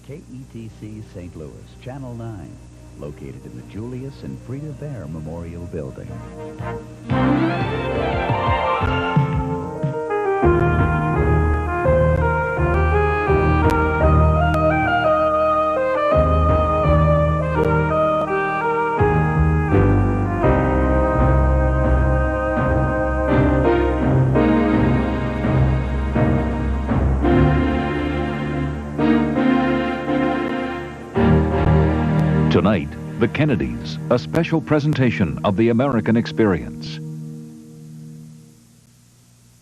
KETC St. Louis, Channel 9, located in the Julius and Frida Bear Memorial Building. Tonight, the Kennedys, a special presentation of the American Experience.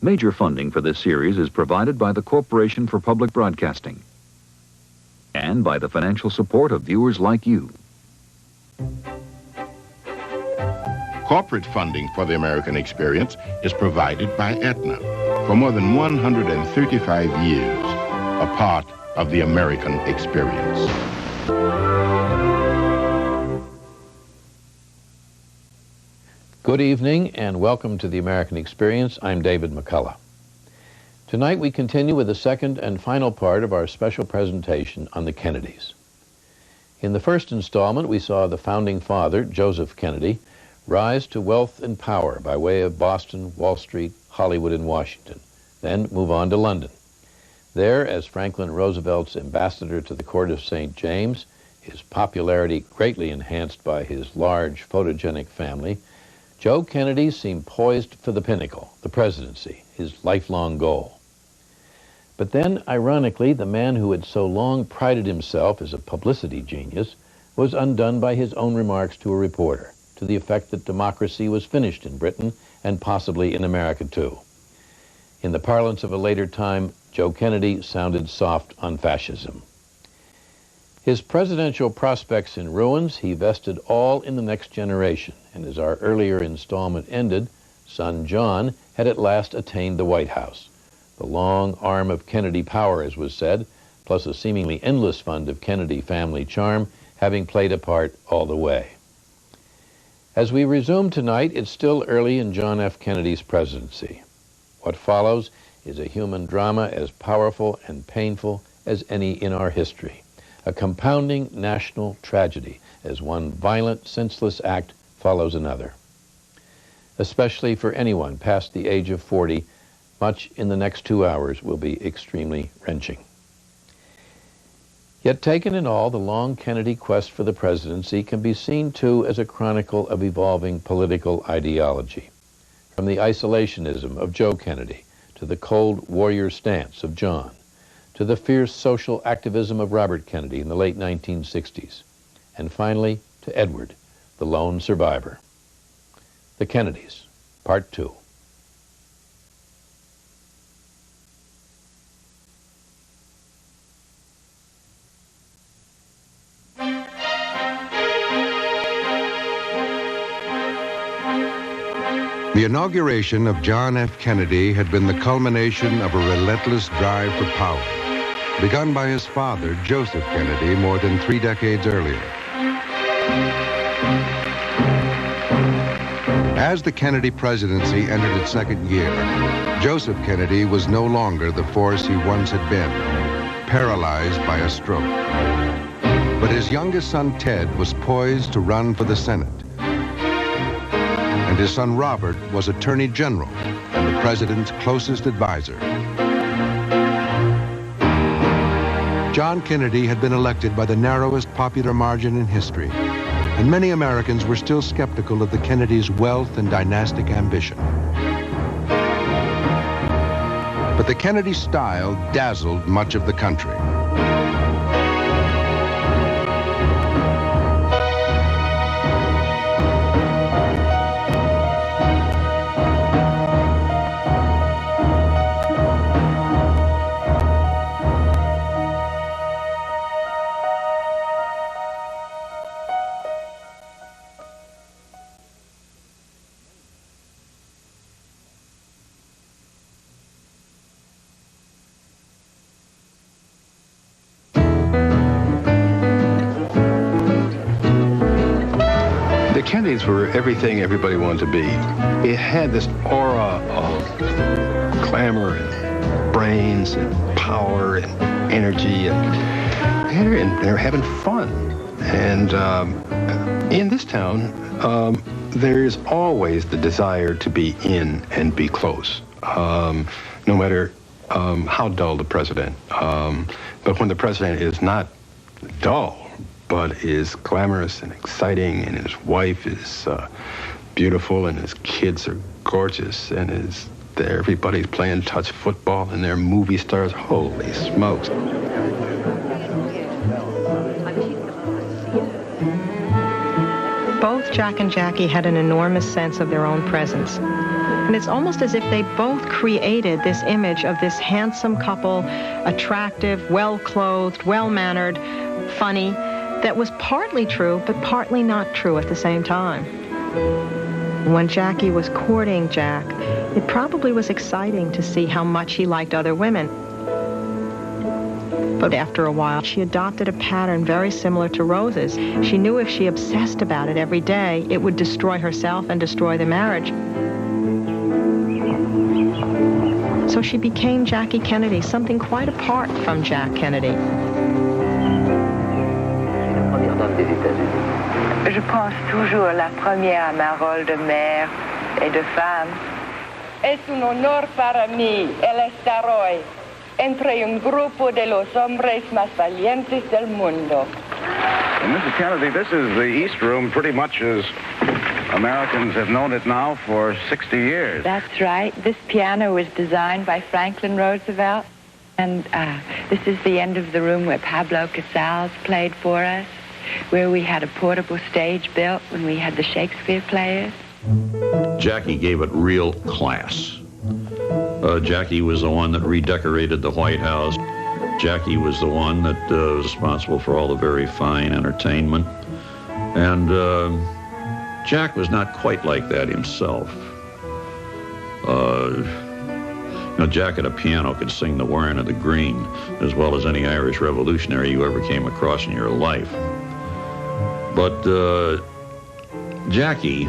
Major funding for this series is provided by the Corporation for Public Broadcasting and by the financial support of viewers like you. Corporate funding for the American Experience is provided by Aetna. For more than 135 years, a part of the American Experience. Good evening and welcome to the American Experience. I'm David McCullough. Tonight we continue with the second and final part of our special presentation on the Kennedys. In the first installment, we saw the founding father, Joseph Kennedy, rise to wealth and power by way of Boston, Wall Street, Hollywood, and Washington, then move on to London. There, as Franklin Roosevelt's ambassador to the court of St. James, his popularity greatly enhanced by his large photogenic family, Joe Kennedy seemed poised for the pinnacle, the presidency, his lifelong goal. But then, ironically, the man who had so long prided himself as a publicity genius was undone by his own remarks to a reporter, to the effect that democracy was finished in Britain and possibly in America too. In the parlance of a later time, Joe Kennedy sounded soft on fascism. His presidential prospects in ruins, he vested all in the next generation, and as our earlier installment ended, son John had at last attained the White House. The long arm of Kennedy power, as was said, plus a seemingly endless fund of Kennedy family charm, having played a part all the way. As we resume tonight, it's still early in John F. Kennedy's presidency. What follows is a human drama as powerful and painful as any in our history. A compounding national tragedy as one violent, senseless act follows another. Especially for anyone past the age of 40, much in the next 2 hours will be extremely wrenching. Yet taken in all, the long Kennedy quest for the presidency can be seen too as a chronicle of evolving political ideology. From the isolationism of Joe Kennedy, to the cold warrior stance of John, to the fierce social activism of Robert Kennedy in the late 1960s, and finally to Edward, the lone survivor. The Kennedys, Part 2. The inauguration of John F. Kennedy had been the culmination of a relentless drive for power, begun by his father, Joseph Kennedy, more than 3 decades earlier. As the Kennedy presidency entered its second year, Joseph Kennedy was no longer the force he once had been, paralyzed by a stroke. But his youngest son, Ted, was poised to run for the Senate. And his son Robert was Attorney General and the president's closest advisor. John Kennedy had been elected by the narrowest popular margin in history, and many Americans were still skeptical of the Kennedys' wealth and dynastic ambition. But the Kennedy style dazzled much of the country. The Kennedys were everything everybody wanted to be. It had this aura of glamour and brains and power and energy, and together and they're having fun. And in this town, there's always the desire to be in and be close, no matter how dull the president. But when the president is not dull, but is glamorous and exciting, and his wife is beautiful, and his kids are gorgeous, and everybody's playing touch football, and they're movie stars. Holy smokes. Both Jack and Jackie had an enormous sense of their own presence. And it's almost as if they both created this image of this handsome couple, attractive, well-clothed, well-mannered, funny, that was partly true, but partly not true at the same time. When Jackie was courting Jack, it probably was exciting to see how much he liked other women. But after a while, she adopted a pattern very similar to Rose's. She knew if she obsessed about it every day, it would destroy herself and destroy the marriage. So she became Jackie Kennedy, something quite apart from Jack Kennedy. Je pense toujours la première à ma rôle de mère et de femme. Es un honor para mí el estar hoy entre un grupo de los hombres más valientes del mundo. And Mrs. Kennedy, this is the East Room pretty much as Americans have known it now for 60 years. That's right. This piano was designed by Franklin Roosevelt. And this is the end of the room where Pablo Casals played for us, where we had a portable stage built when we had the Shakespeare players. Jackie gave it real class. Jackie was the one that redecorated the White House. Jackie was the one that was responsible for all the very fine entertainment. And Jack was not quite like that himself. Jack at a piano could sing The Wearing of the Green as well as any Irish revolutionary you ever came across in your life. But Jackie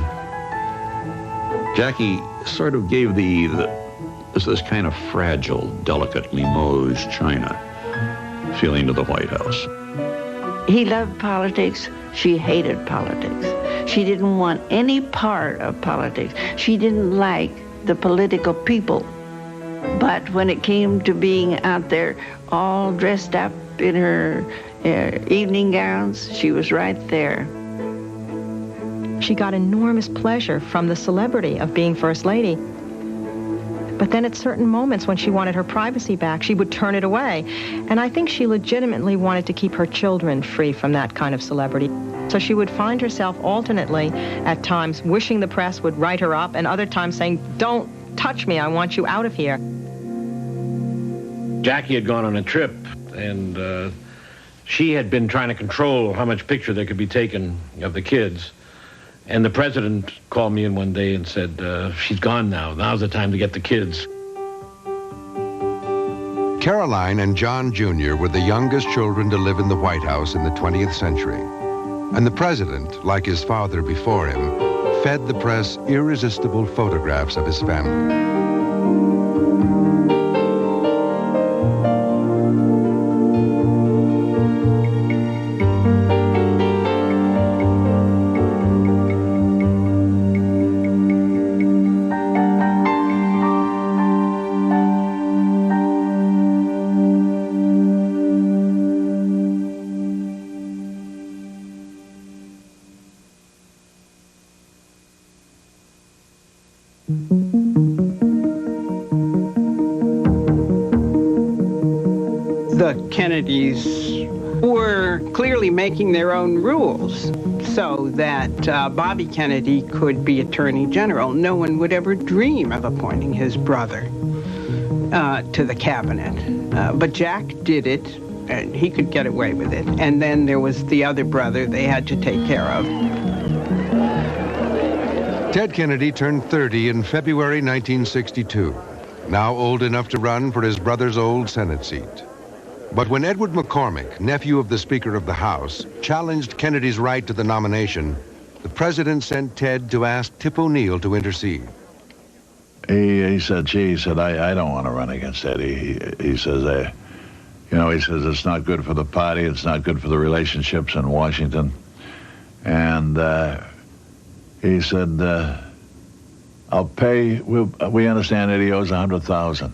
sort of gave this kind of fragile, delicate Limoges china feeling to the White House. He loved politics. She hated politics. She didn't want any part of politics. She didn't like the political people. But when it came to being out there all dressed up in her evening gowns, she was right there. She got enormous pleasure from the celebrity of being First Lady. But then at certain moments when she wanted her privacy back, she would turn it away. And I think she legitimately wanted to keep her children free from that kind of celebrity. So she would find herself alternately, at times, wishing the press would write her up, and other times saying, "Don't touch me, I want you out of here." Jackie had gone on a trip, and she had been trying to control how much picture there could be taken of the kids. And the president called me in one day and said, she's gone now. Now's the time to get the kids. Caroline and John Jr. were the youngest children to live in the White House in the 20th century. And the president, like his father before him, fed the press irresistible photographs of his family. The Kennedys were clearly making their own rules so that Bobby Kennedy could be Attorney General. No one would ever dream of appointing his brother to the cabinet. But Jack did it, and he could get away with it. And then there was the other brother they had to take care of. Ted Kennedy turned 30 in February 1962, now old enough to run for his brother's old Senate seat. But when Edward McCormick, nephew of the Speaker of the House, challenged Kennedy's right to the nomination, the president sent Ted to ask Tip O'Neill to intercede. He said, I don't want to run against Eddie. He says, You know, he says it's not good for the party, it's not good for the relationships in Washington. And he said, I'll pay, we understand that he owes $100,000.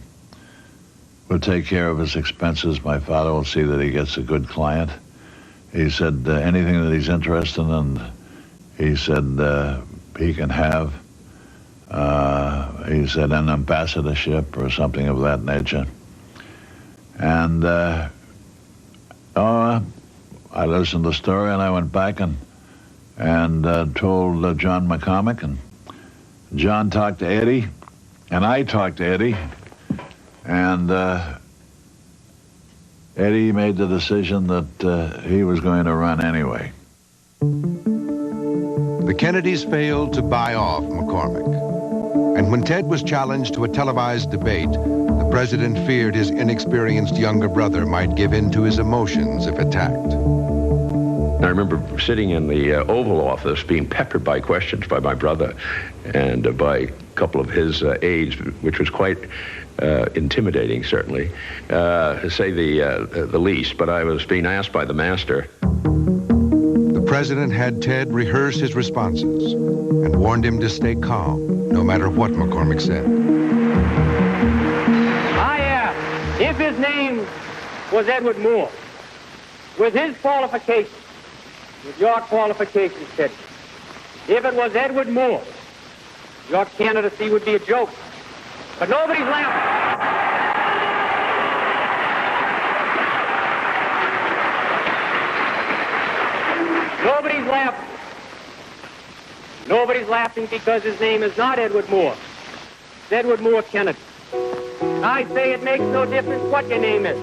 We'll take care of his expenses. My father will see that he gets a good client. He said anything that he's interested in, he said he can have. He said an ambassadorship or something of that nature. And I listened to the story, and I went back and told John McCormick, and John talked to Eddie, and I talked to Eddie, and Eddie made the decision that he was going to run anyway. The Kennedys failed to buy off McCormick. And when Ted was challenged to a televised debate, the president feared his inexperienced younger brother might give in to his emotions if attacked. I remember sitting in the Oval Office being peppered by questions by my brother and by a couple of his aides, which was quite intimidating, certainly, to say the least. But I was being asked by the master. The president had Ted rehearse his responses and warned him to stay calm, no matter what McCormick said. If his name was Edward Moore, with his qualifications, with your qualifications, Ted, if it was Edward Moore, your candidacy would be a joke. But nobody's laughing. Nobody's laughing. Nobody's laughing because his name is not Edward Moore. It's Edward Moore Kennedy. I say it makes no difference what your name is.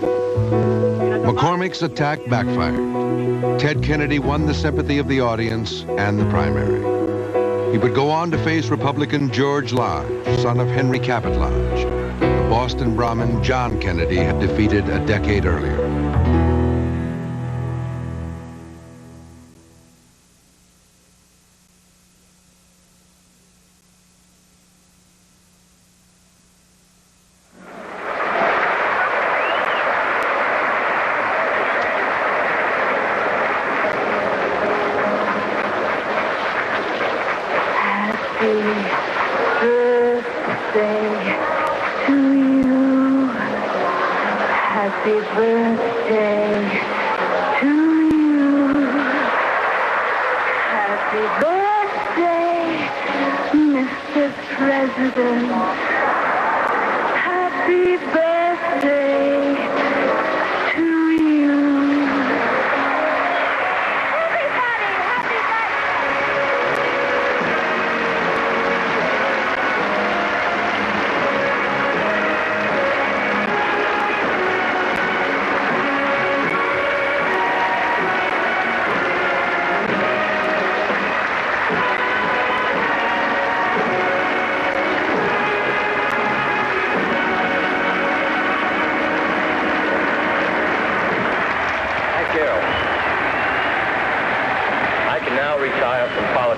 McCormick's attack backfired. Ted Kennedy won the sympathy of the audience and the primary. He would go on to face Republican George Lodge, son of Henry Cabot Lodge, the Boston Brahmin John Kennedy had defeated a decade earlier.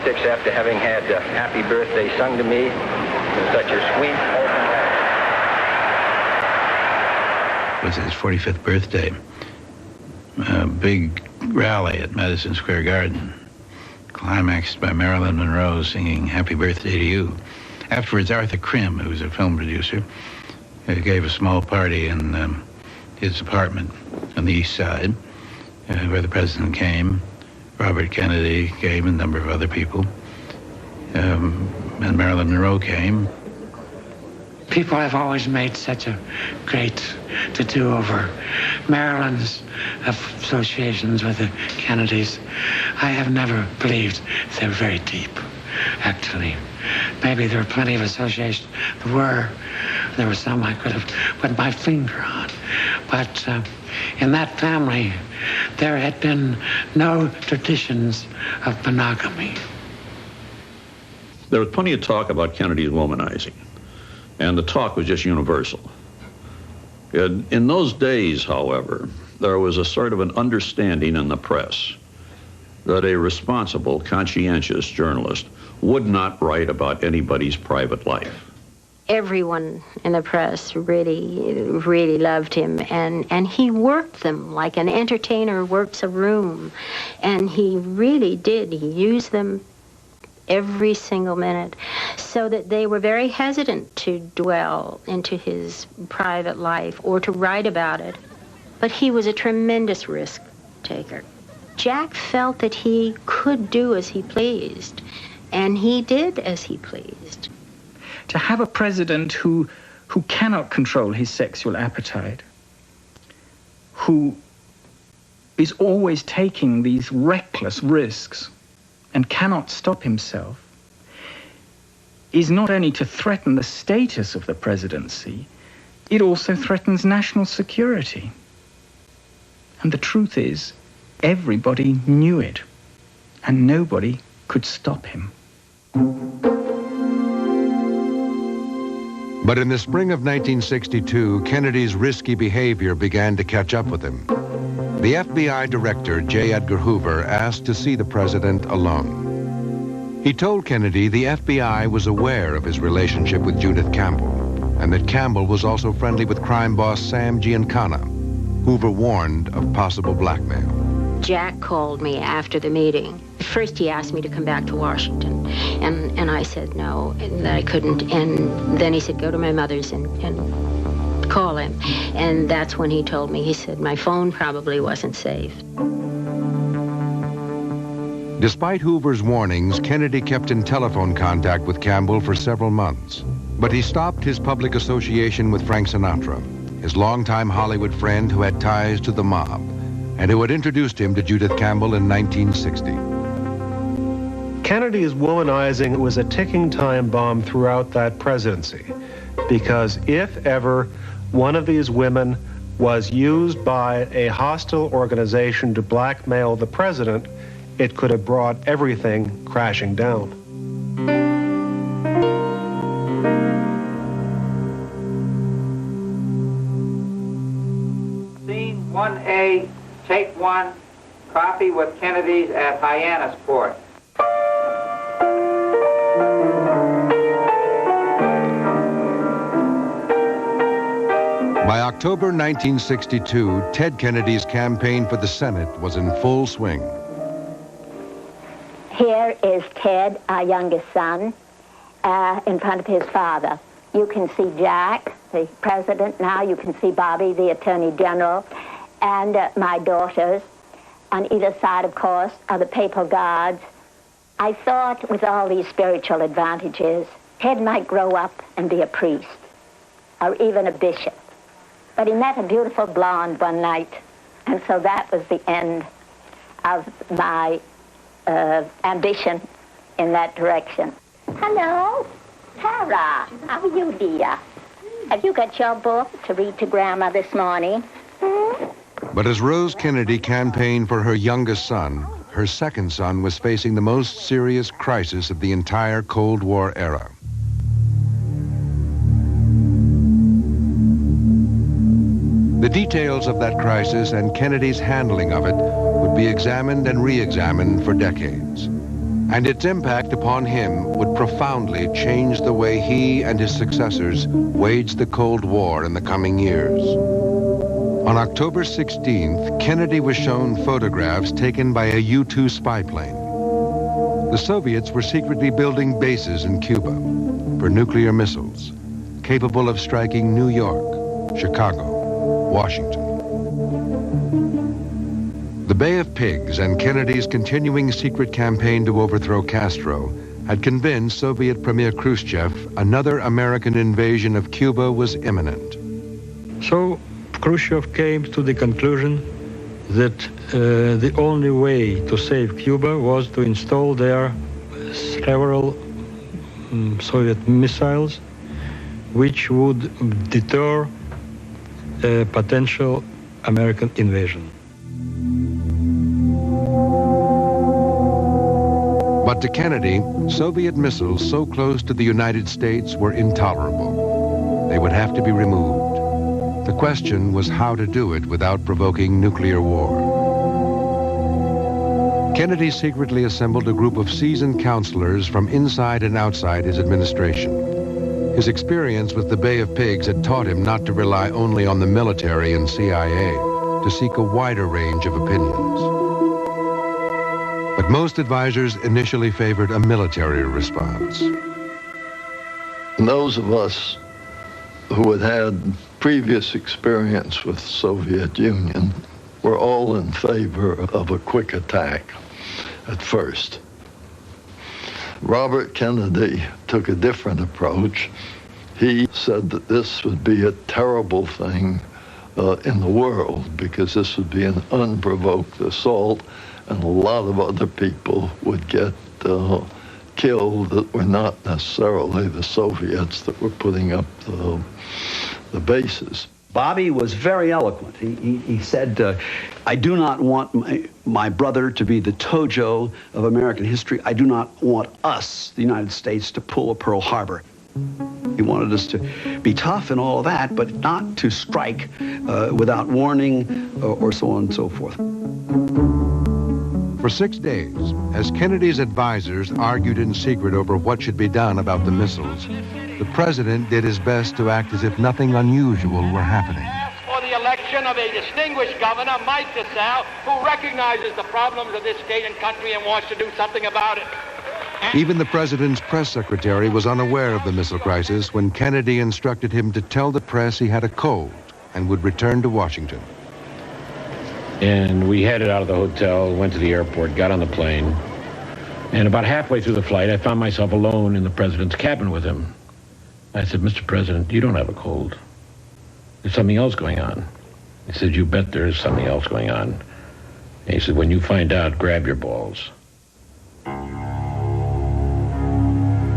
After having had Happy Birthday sung to me in such a sweet, open way. It was his 45th birthday. A big rally at Madison Square Garden, climaxed by Marilyn Monroe singing Happy Birthday to You. Afterwards, Arthur Krim, who was a film producer, gave a small party in his apartment on the East Side, where the president came. Robert Kennedy came, a number of other people, and Marilyn Monroe came. People have always made such a great to-do over Marilyn's associations with the Kennedys. I have never believed they're very deep, actually. Maybe there were plenty of associations. There were some I could have put my finger on. But in that family, there had been no traditions of monogamy. There was plenty of talk about Kennedy's womanizing, and the talk was just universal. In those days, however, there was a sort of an understanding in the press that a responsible, conscientious journalist would not write about anybody's private life. everyone in the press really loved him, and he worked them like an entertainer works a room, and he really did. He used them every single minute, so that they were very hesitant to dwell into his private life or to write about it. But he was a tremendous risk taker. Jack felt that he could do as he pleased, and he did as he pleased. To have a president who cannot control his sexual appetite, who is always taking these reckless risks and cannot stop himself, is not only to threaten the status of the presidency, it also threatens national security. And the truth is, everybody knew it, and nobody could stop him. But in the spring of 1962, Kennedy's risky behavior began to catch up with him. The FBI director, J. Edgar Hoover, asked to see the president alone. He told Kennedy the FBI was aware of his relationship with Judith Campbell, and that Campbell was also friendly with crime boss Sam Giancana. Hoover warned of possible blackmail. Jack called me after the meeting. First, he asked me to come back to Washington, and I said no, and that I couldn't. And then he said, go to my mother's and call him. And that's when he told me, he said, my phone probably wasn't safe. Despite Hoover's warnings, Kennedy kept in telephone contact with Campbell for several months. But he stopped his public association with Frank Sinatra, his longtime Hollywood friend who had ties to the mob, and who had introduced him to Judith Campbell in 1960. Kennedy's womanizing was a ticking time bomb throughout that presidency, because if ever one of these women was used by a hostile organization to blackmail the president, it could have brought everything crashing down. Scene 1A, take 1, copy with Kennedy's at Hyannisport. By October 1962, Ted Kennedy's campaign for the Senate was in full swing. Here is Ted, our youngest son, in front of his father. You can see Jack, the president now. You can see Bobby, the attorney general, and my daughters. On either side, of course, are the papal guards. I thought with all these spiritual advantages, Ted might grow up and be a priest, or even a bishop. But he met a beautiful blonde one night, and so that was the end of my ambition in that direction. Hello, Tara. How are you, dear? Have you got your book to read to Grandma this morning? But as Rose Kennedy campaigned for her youngest son, her second son was facing the most serious crisis of the entire Cold War era. The details of that crisis and Kennedy's handling of it would be examined and re-examined for decades. And its impact upon him would profoundly change the way he and his successors waged the Cold War in the coming years. On October 16th, Kennedy was shown photographs taken by a U-2 spy plane. The Soviets were secretly building bases in Cuba for nuclear missiles, capable of striking New York, Chicago, Washington. The Bay of Pigs and Kennedy's continuing secret campaign to overthrow Castro had convinced Soviet Premier Khrushchev another American invasion of Cuba was imminent. So Khrushchev came to the conclusion that the only way to save Cuba was to install there several Soviet missiles which would deter a potential American invasion. But to Kennedy, Soviet missiles so close to the United States were intolerable. They would have to be removed. The question was how to do it without provoking nuclear war. Kennedy secretly assembled a group of seasoned counselors from inside and outside his administration. His experience with the Bay of Pigs had taught him not to rely only on the military and CIA, to seek a wider range of opinions. But most advisors initially favored a military response. Those of us who had had previous experience with the Soviet Union were all in favor of a quick attack at first. Robert Kennedy took a different approach. He said that this would be a terrible thing in the world because this would be an unprovoked assault and a lot of other people would get killed that were not necessarily the Soviets that were putting up the bases. Bobby was very eloquent. He said, I do not want my brother to be the Tojo of American history. I do not want us, the United States, to pull a Pearl Harbor. He wanted us to be tough and all that, but not to strike without warning or so on and so forth. For 6 days, as Kennedy's advisors argued in secret over what should be done about the missiles, the president did his best to act as if nothing unusual were happening. For the election of a distinguished governor, Mike DeSalle, who recognizes the problems of this state and country and wants to do something about it. Even the president's press secretary was unaware of the missile crisis when Kennedy instructed him to tell the press he had a cold and would return to Washington. And we headed out of the hotel, went to the airport, got on the plane, and about halfway through the flight, I found myself alone in the president's cabin with him. I said, Mr. President, you don't have a cold. There's something else going on. He said, you bet there is something else going on. And he said, when you find out, grab your balls.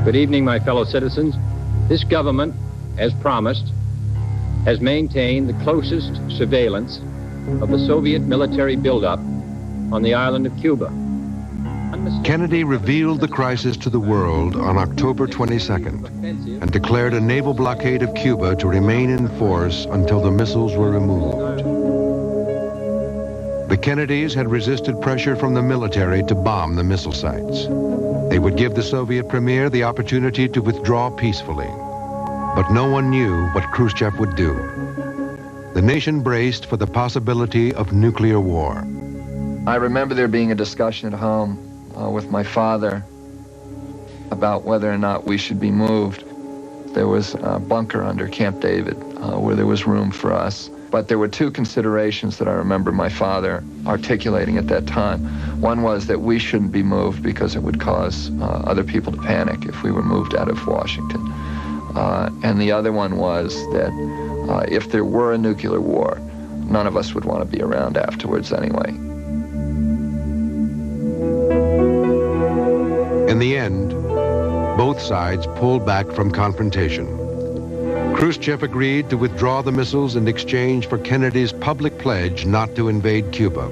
Good evening, my fellow citizens. This government, as promised, has maintained the closest surveillance of the Soviet military buildup on the island of Cuba. Kennedy revealed the crisis to the world on October 22nd and declared a naval blockade of Cuba to remain in force until the missiles were removed. The Kennedys had resisted pressure from the military to bomb the missile sites. They would give the Soviet premier the opportunity to withdraw peacefully. But no one knew what Khrushchev would do. The nation braced for the possibility of nuclear war. I remember there being a discussion at home with my father about whether or not we should be moved. There was a bunker under Camp David where there was room for us. But there were two considerations that I remember my father articulating at that time. One was that we shouldn't be moved because it would cause other people to panic if we were moved out of Washington. And the other one was that if there were a nuclear war, none of us would want to be around afterwards anyway. In the end, both sides pulled back from confrontation. Khrushchev agreed to withdraw the missiles in exchange for Kennedy's public pledge not to invade Cuba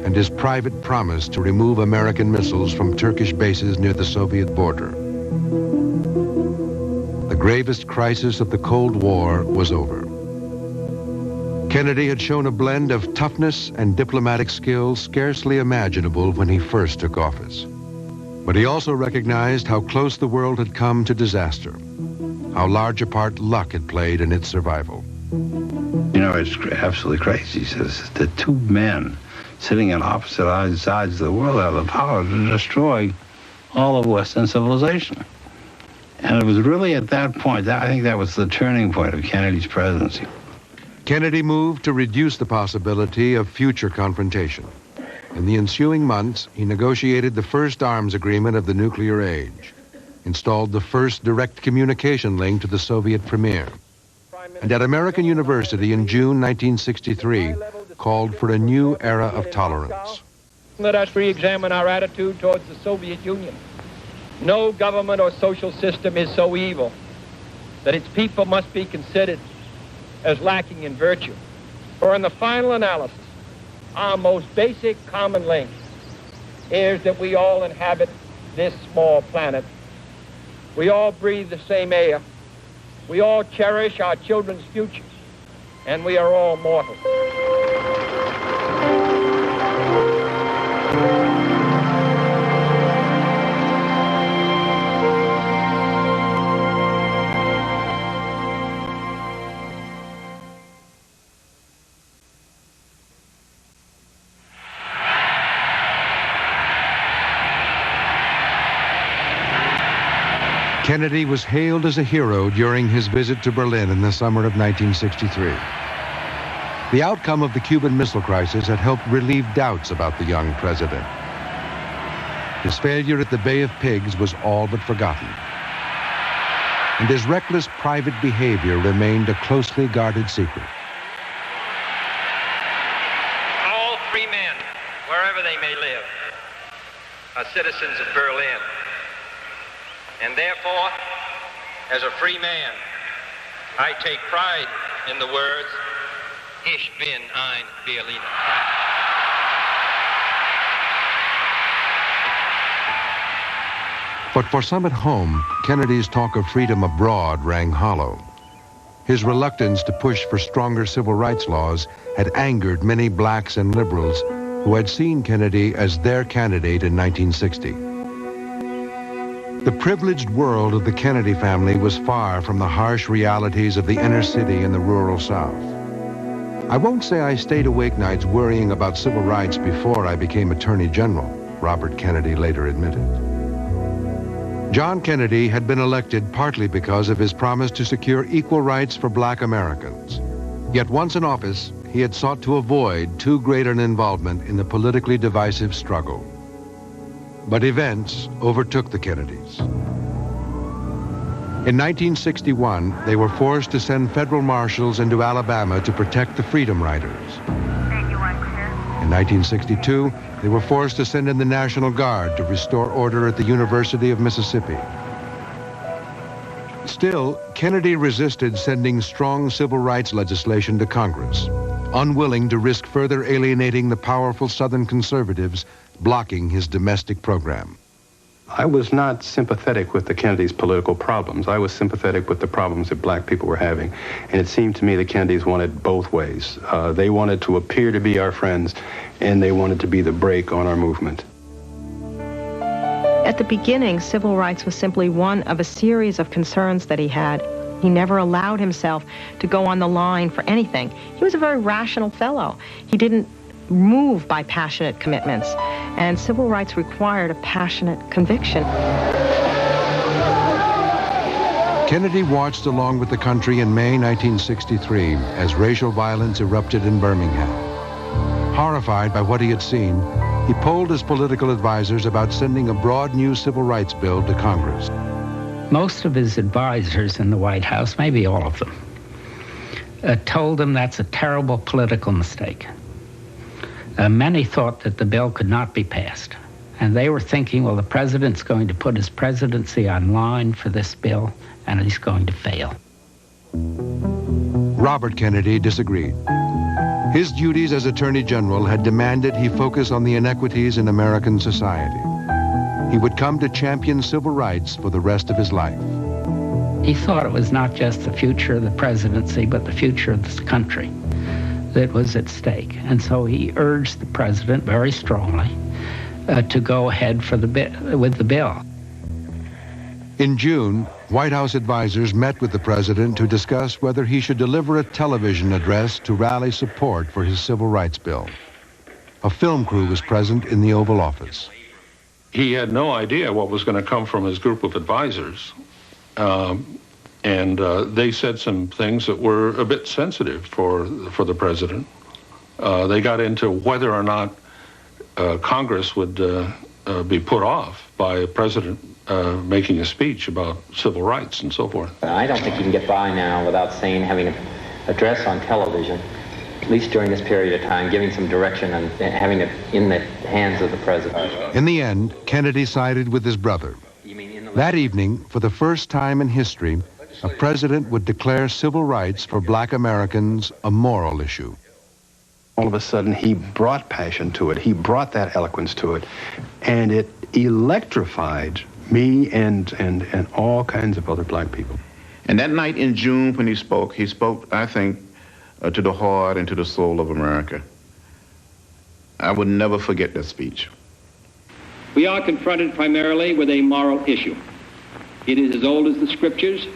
and his private promise to remove American missiles from Turkish bases near the Soviet border. The gravest crisis of the Cold War was over. Kennedy had shown a blend of toughness and diplomatic skill scarcely imaginable when he first took office. But he also recognized how close the world had come to disaster, how large a part luck had played in its survival. You know, it's absolutely crazy. He says the two men sitting on opposite sides of the world have the power to destroy all of Western civilization. And it was really at that point, I think that was the turning point of Kennedy's presidency. Kennedy moved to reduce the possibility of future confrontation. In the ensuing months, he negotiated the first arms agreement of the nuclear age, installed the first direct communication link to the Soviet premier, and at American University in June 1963, called for a new era of tolerance. Let us re-examine our attitude towards the Soviet Union. No government or social system is so evil that its people must be considered as lacking in virtue. For in the final analysis, our most basic common link is that we all inhabit this small planet. We all breathe the same air. We all cherish our children's future. And we are all mortal. Kennedy was hailed as a hero during his visit to Berlin in the summer of 1963. The outcome of the Cuban Missile Crisis had helped relieve doubts about the young president. His failure at the Bay of Pigs was all but forgotten. And his reckless private behavior remained a closely guarded secret. All free men, wherever they may live, are citizens of Berlin. And therefore, as a free man, I take pride in the words, Ich bin ein Berliner. But for some at home, Kennedy's talk of freedom abroad rang hollow. His reluctance to push for stronger civil rights laws had angered many blacks and liberals who had seen Kennedy as their candidate in 1960. The privileged world of the Kennedy family was far from the harsh realities of the inner city and the rural South. I won't say I stayed awake nights worrying about civil rights before I became Attorney General, Robert Kennedy later admitted. John Kennedy had been elected partly because of his promise to secure equal rights for black Americans. Yet once in office, he had sought to avoid too great an involvement in the politically divisive struggle. But events overtook the Kennedys. In 1961, they were forced to send federal marshals into Alabama to protect the Freedom Riders. In 1962, they were forced to send in the National Guard to restore order at the University of Mississippi. Still, Kennedy resisted sending strong civil rights legislation to Congress, unwilling to risk further alienating the powerful Southern conservatives blocking his domestic program. I was not sympathetic with the Kennedys' political problems. I was sympathetic with the problems that black people were having. And it seemed to me the Kennedys wanted both ways. They wanted to appear to be our friends, and they wanted to be the brake on our movement. At the beginning, civil rights was simply one of a series of concerns that he had. He never allowed himself to go on the line for anything. He was a very rational fellow. He didn't move by passionate commitments, and civil rights required a passionate conviction. Kennedy watched along with the country in May 1963 as racial violence erupted in Birmingham. Horrified by what he had seen, he polled his political advisors about sending a broad new civil rights bill to Congress. Most of his advisors in the White House, maybe all of them, told him that's a terrible political mistake. Many thought that the bill could not be passed. And they were thinking, well, the president's going to put his presidency on line for this bill, and he's going to fail. Robert Kennedy disagreed. His duties as Attorney General had demanded he focus on the inequities in American society. He would come to champion civil rights for the rest of his life. He thought it was not just the future of the presidency, but the future of this country that was at stake. And so he urged the president very strongly to go ahead with the bill. In June, White House advisors met with the president to discuss whether he should deliver a television address to rally support for his civil rights bill. A film crew was present in the Oval Office. He had no idea what was going to come from his group of advisors. And they said some things that were a bit sensitive for the president. They got into whether or not Congress would be put off by a president making a speech about civil rights and so forth. I don't think you can get by now without having an address on television, at least during this period of time, giving some direction and having it in the hands of the president. In the end, Kennedy sided with his brother. That evening, for the first time in history, a president would declare civil rights for black Americans a moral issue. All of a sudden, he brought passion to it. He brought that eloquence to it. And it electrified me and all kinds of other black people. And that night in June when he spoke, I think, to the heart and to the soul of America. I would never forget that speech. We are confronted primarily with a moral issue. It is as old as the scriptures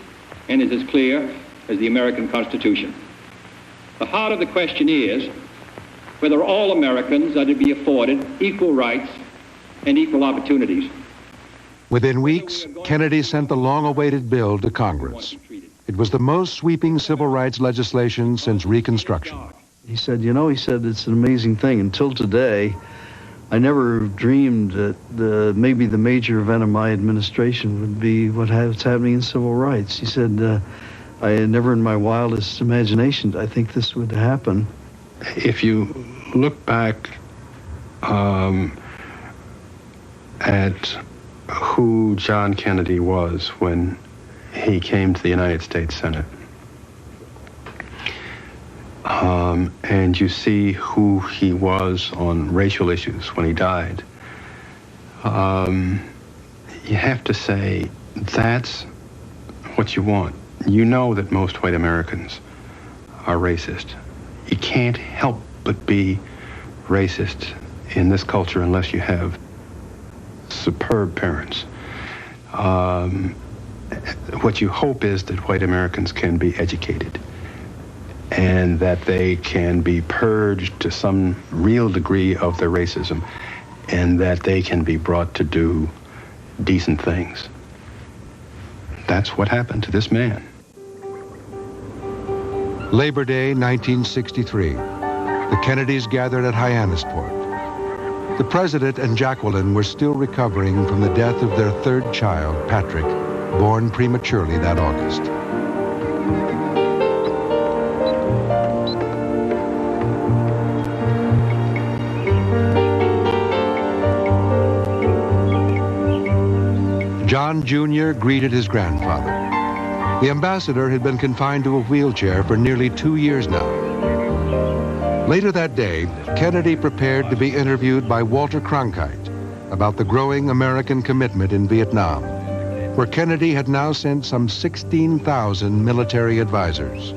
and is as clear as the American Constitution. The heart of the question is whether all Americans are to be afforded equal rights and equal opportunities. Within weeks, Kennedy sent the long-awaited bill to Congress. It was the most sweeping civil rights legislation since Reconstruction. He said, it's an amazing thing. Until today, I never dreamed that maybe the major event of my administration would be what's happening in civil rights. He said, I had never in my wildest imagination, I think this would happen. If you look back at who John Kennedy was when he came to the United States Senate, and you see who he was on racial issues when he died, you have to say that's what you want. You know that most white Americans are racist. You can't help but be racist in this culture unless you have superb parents. What you hope is that white Americans can be educated and that they can be purged to some real degree of their racism and that they can be brought to do decent things. That's what happened to this man. Labor Day, 1963. The Kennedys gathered at Hyannisport. The president and Jacqueline were still recovering from the death of their third child, Patrick, born prematurely that August. John Jr. greeted his grandfather. The ambassador had been confined to a wheelchair for nearly 2 years now. Later that day, Kennedy prepared to be interviewed by Walter Cronkite about the growing American commitment in Vietnam, where Kennedy had now sent some 16,000 military advisors.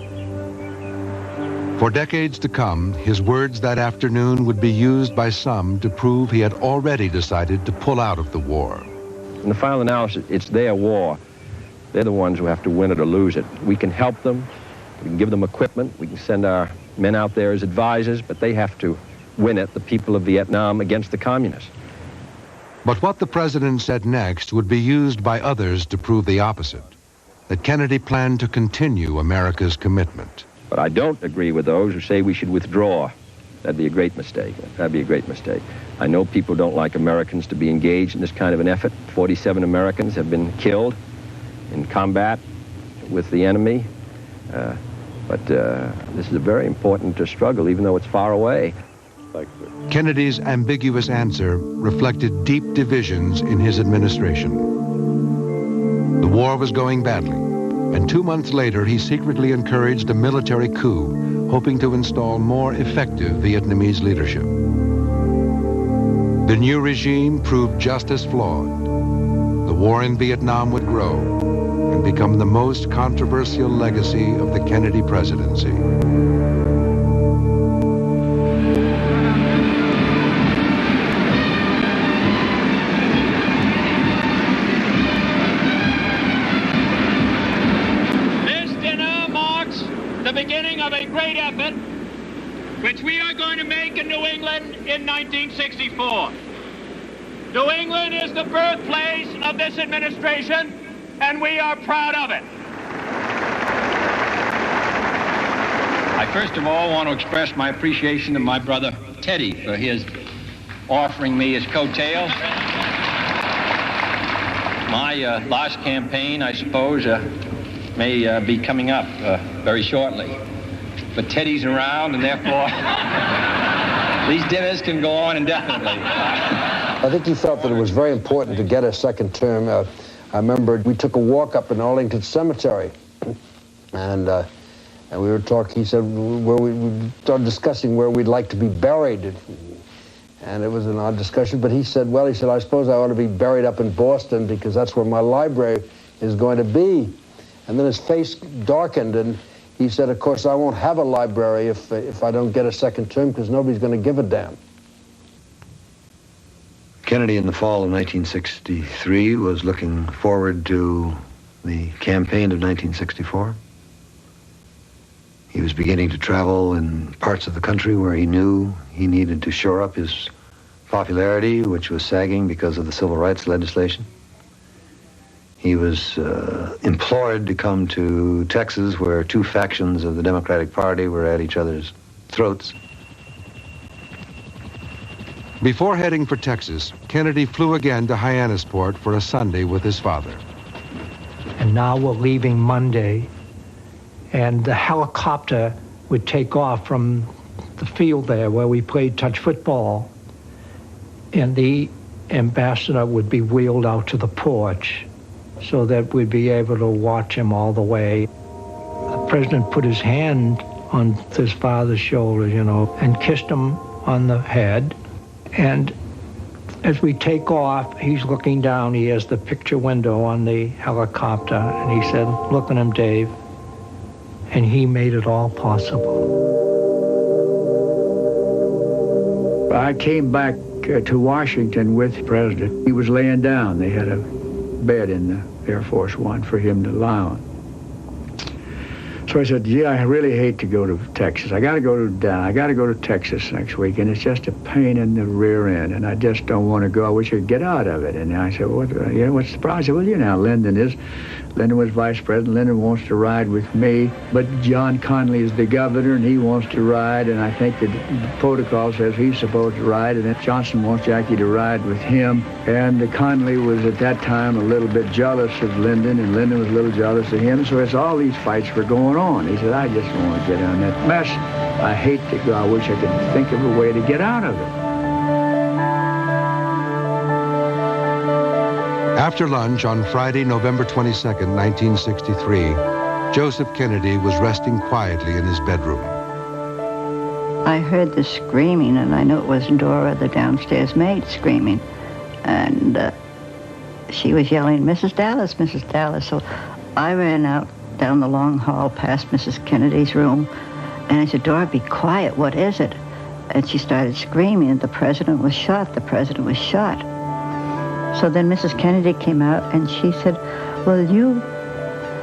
For decades to come, his words that afternoon would be used by some to prove he had already decided to pull out of the war. In the final analysis, it's their war. They're the ones who have to win it or lose it. We can help them. We can give them equipment. We can send our men out there as advisors, but they have to win it, the people of Vietnam, against the communists. But what the president said next would be used by others to prove the opposite, that Kennedy planned to continue America's commitment. But I don't agree with those who say we should withdraw. That'd be a great mistake. That'd be a great mistake. I know people don't like Americans to be engaged in this kind of an effort. 47 Americans have been killed in combat with the enemy. But this is a very important struggle, even though it's far away. Kennedy's ambiguous answer reflected deep divisions in his administration. The war was going badly, and 2 months later, he secretly encouraged a military coup, hoping to install more effective Vietnamese leadership. The new regime proved just as flawed. The war in Vietnam would grow and become the most controversial legacy of the Kennedy presidency. This dinner marks the beginning of a great effort which we are going to make in New England in 1964. New England is the birthplace of this administration, and we are proud of it. I first of all want to express my appreciation to my brother Teddy for his offering me his coattails. My last campaign, I suppose, may be coming up very shortly. But Teddy's around, and therefore these dinners can go on indefinitely. I think he felt that it was very important to get a second term. I remember we took a walk up in Arlington Cemetery, and we were talking. He said we started discussing where we'd like to be buried, and it was an odd discussion. But he said, I suppose I ought to be buried up in Boston because that's where my library is going to be. And then his face darkened, and he said, of course, I won't have a library if I don't get a second term because nobody's going to give a damn. Kennedy in the fall of 1963 was looking forward to the campaign of 1964. He was beginning to travel in parts of the country where he knew he needed to shore up his popularity, which was sagging because of the civil rights legislation. He was implored to come to Texas, where two factions of the Democratic Party were at each other's throats. Before heading for Texas, Kennedy flew again to Hyannisport for a Sunday with his father. And now we're leaving Monday, and the helicopter would take off from the field there where we played touch football, and the ambassador would be wheeled out to the porch so that we'd be able to watch him all the way. The president put his hand on his father's shoulder, you know, and kissed him on the head. And as we take off, he's looking down. He has the picture window on the helicopter, and he said, "Look at him, Dave." And he made it all possible. I came back to Washington with the president. He was laying down. They had a bed in the Air Force One for him to lie on. So I said, "Yeah, I really hate to go to Texas. I got to go to Texas next week, and it's just a pain in the rear end, and I just don't want to go. I wish I could get out of it." And I said, "What's the problem?" I said, "Well, you know, Lyndon was vice president. Lyndon wants to ride with me, but John Connally is the governor, and he wants to ride, and I think the protocol says he's supposed to ride, and then Johnson wants Jackie to ride with him." And Connally was at that time a little bit jealous of Lyndon, and Lyndon was a little jealous of him, so it's all these fights were going on. He said, "I just don't want to get on that mess. I hate to go. I wish I could think of a way to get out of it." After lunch on Friday, November 22nd, 1963, Joseph Kennedy was resting quietly in his bedroom. I heard the screaming, and I knew it was Dora, the downstairs maid, screaming. And she was yelling, "Mrs. Dallas, Mrs. Dallas." So I ran out down the long hall past Mrs. Kennedy's room, and I said, "Dora, be quiet. What is it?" And she started screaming, "The president was shot. The president was shot." So then Mrs. Kennedy came out, and she said, "Will you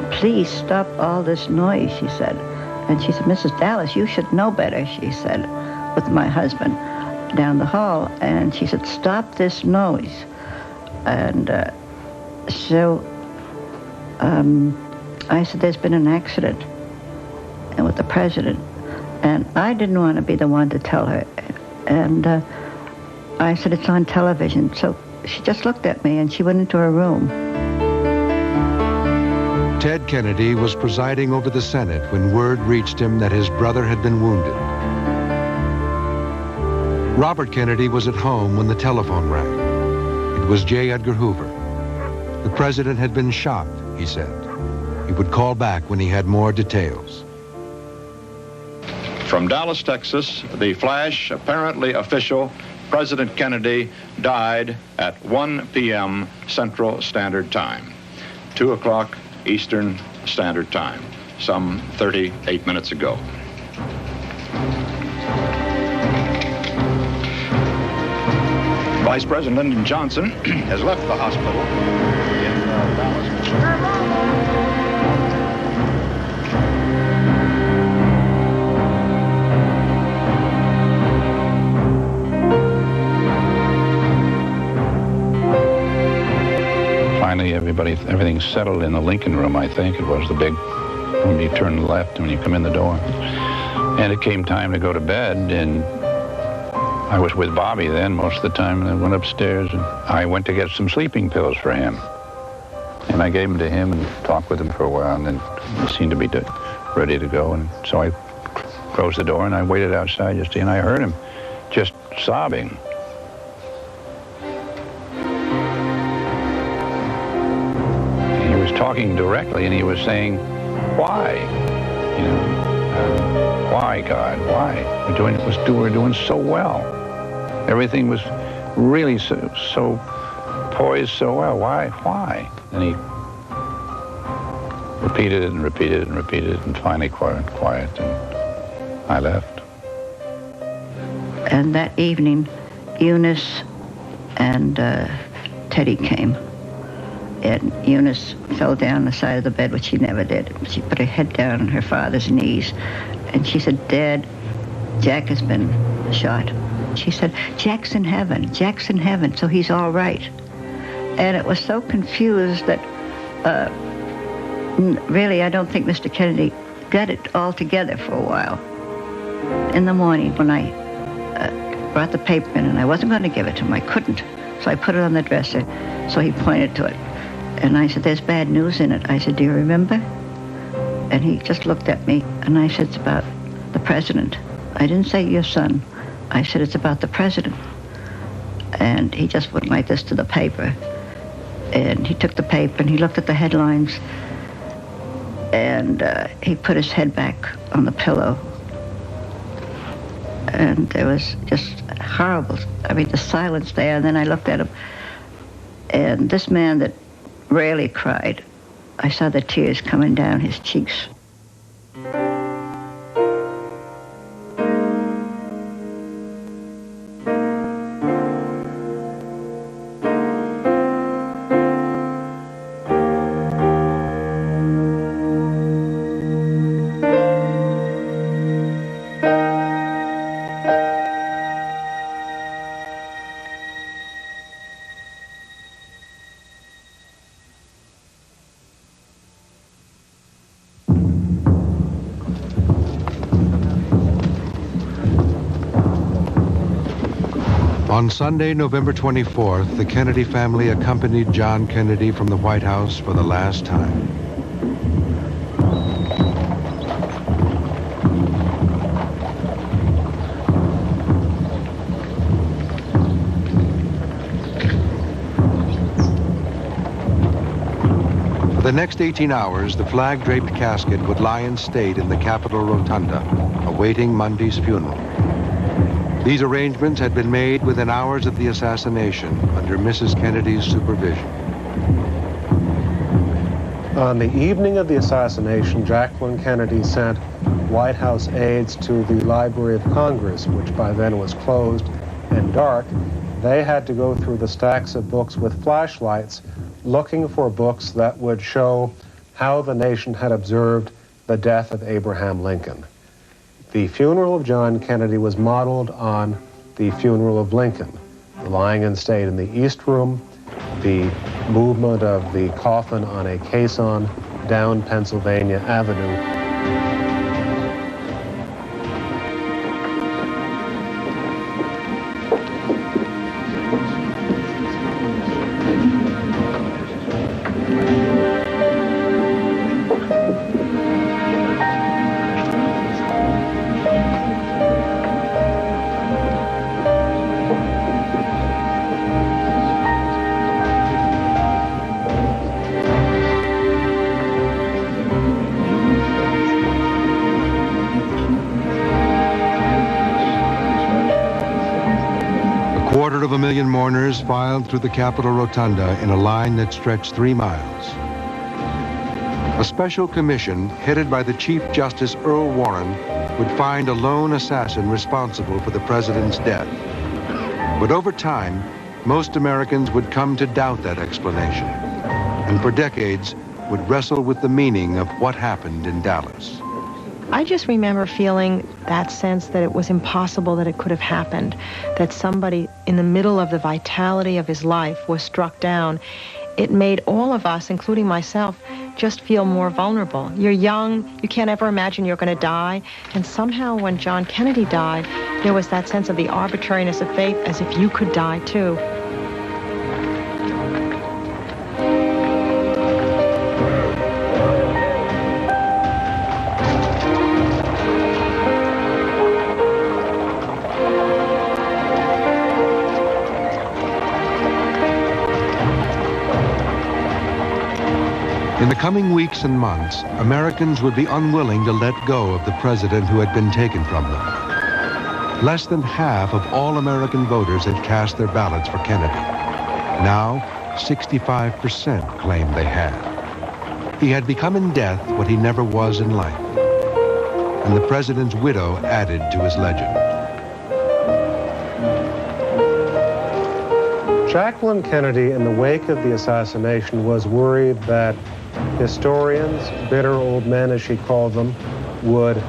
please stop all this noise?" she said. And she said, "Mrs. Dallas, you should know better," she said, with my husband down the hall. And she said, "Stop this noise." And so I said, "There's been an accident with the president." And I didn't want to be the one to tell her. And I said, "It's on television." So she just looked at me, and she went into her room. Ted Kennedy was presiding over the Senate when word reached him that his brother had been wounded. Robert Kennedy was at home when the telephone rang. It was J. Edgar Hoover. The president had been shot, he said. He would call back when he had more details. From Dallas, Texas, the flash, apparently official, President Kennedy died at 1 p.m. Central Standard Time, 2 o'clock Eastern Standard Time, some 38 minutes ago. Vice President Lyndon Johnson has left the hospital in Dallas. Finally, everything settled in the Lincoln Room, I think. It was the big, when you turn left when you come in the door. And it came time to go to bed, and I was with Bobby then most of the time, and I went upstairs, and I went to get some sleeping pills for him. And I gave them to him and talked with him for a while, and then he seemed to be ready to go. And so I closed the door, and I waited outside just and I heard him just sobbing. Talking directly, and he was saying, "Why? You know, why, God? Why? We're doing so well. Everything was really so poised so well. Why?" And he repeated it and repeated it and repeated it, and finally quiet, and I left. And that evening, Eunice and Teddy came. And Eunice fell down the side of the bed, which she never did. She put her head down on her father's knees, and she said, "Dad, Jack has been shot." She said, "Jack's in heaven. Jack's in heaven, so he's all right." And it was so confused that really, I don't think Mr. Kennedy got it all together for a while. In the morning, when I brought the paper in, and I wasn't going to give it to him, I couldn't. So I put it on the dresser, so he pointed to it. And I said, there's bad news in it. I said, do you remember? And he just looked at me, and I said, it's about the president. I didn't say your son. I said, it's about the president. And he just went like this to the paper. And he took the paper, and he looked at the headlines, and he put his head back on the pillow. And there was just horrible, I mean, the silence there. And then I looked at him, and this man that rarely cried, I saw the tears coming down his cheeks. On Sunday, November 24th, the Kennedy family accompanied John Kennedy from the White House for the last time. For the next 18 hours, the flag-draped casket would lie in state in the Capitol Rotunda, awaiting Monday's funeral. These arrangements had been made within hours of the assassination under Mrs. Kennedy's supervision. On the evening of the assassination, Jacqueline Kennedy sent White House aides to the Library of Congress, which by then was closed and dark. They had to go through the stacks of books with flashlights, looking for books that would show how the nation had observed the death of Abraham Lincoln. The funeral of John Kennedy was modeled on the funeral of Lincoln, the lying in state in the East Room, the movement of the coffin on a caisson down Pennsylvania Avenue. Mourners filed through the Capitol Rotunda in a line that stretched 3 miles. A special commission headed by the Chief Justice Earl Warren would find a lone assassin responsible for the president's death. But over time, most Americans would come to doubt that explanation, and for decades would wrestle with the meaning of what happened in Dallas. I just remember feeling that sense that it was impossible that it could have happened, that somebody in the middle of the vitality of his life was struck down. It made all of us, including myself, just feel more vulnerable. You're young, you can't ever imagine you're going to die, and somehow when John Kennedy died, there was that sense of the arbitrariness of fate, as if you could die too. In the coming weeks and months, Americans would be unwilling to let go of the president who had been taken from them. Less than half of all American voters had cast their ballots for Kennedy. Now, 65% claimed they had. He had become in death what he never was in life. And the president's widow added to his legend. Jacqueline Kennedy, in the wake of the assassination, was worried that historians, bitter old men as she called them, would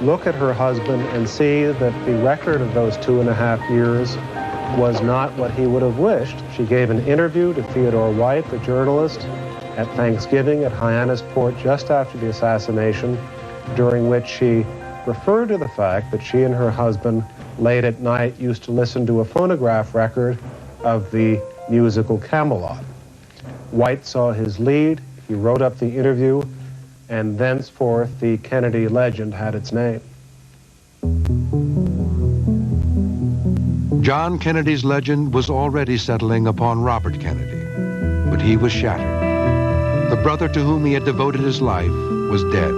look at her husband and see that the record of those 2.5 years was not what he would have wished. She gave an interview to Theodore White, the journalist, at Thanksgiving at Hyannisport just after the assassination, during which she referred to the fact that she and her husband late at night used to listen to a phonograph record of the musical Camelot. White saw his lead, he wrote up the interview, and thenceforth the Kennedy legend had its name. John Kennedy's legend was already settling upon Robert Kennedy, but he was shattered. The brother to whom he had devoted his life was dead.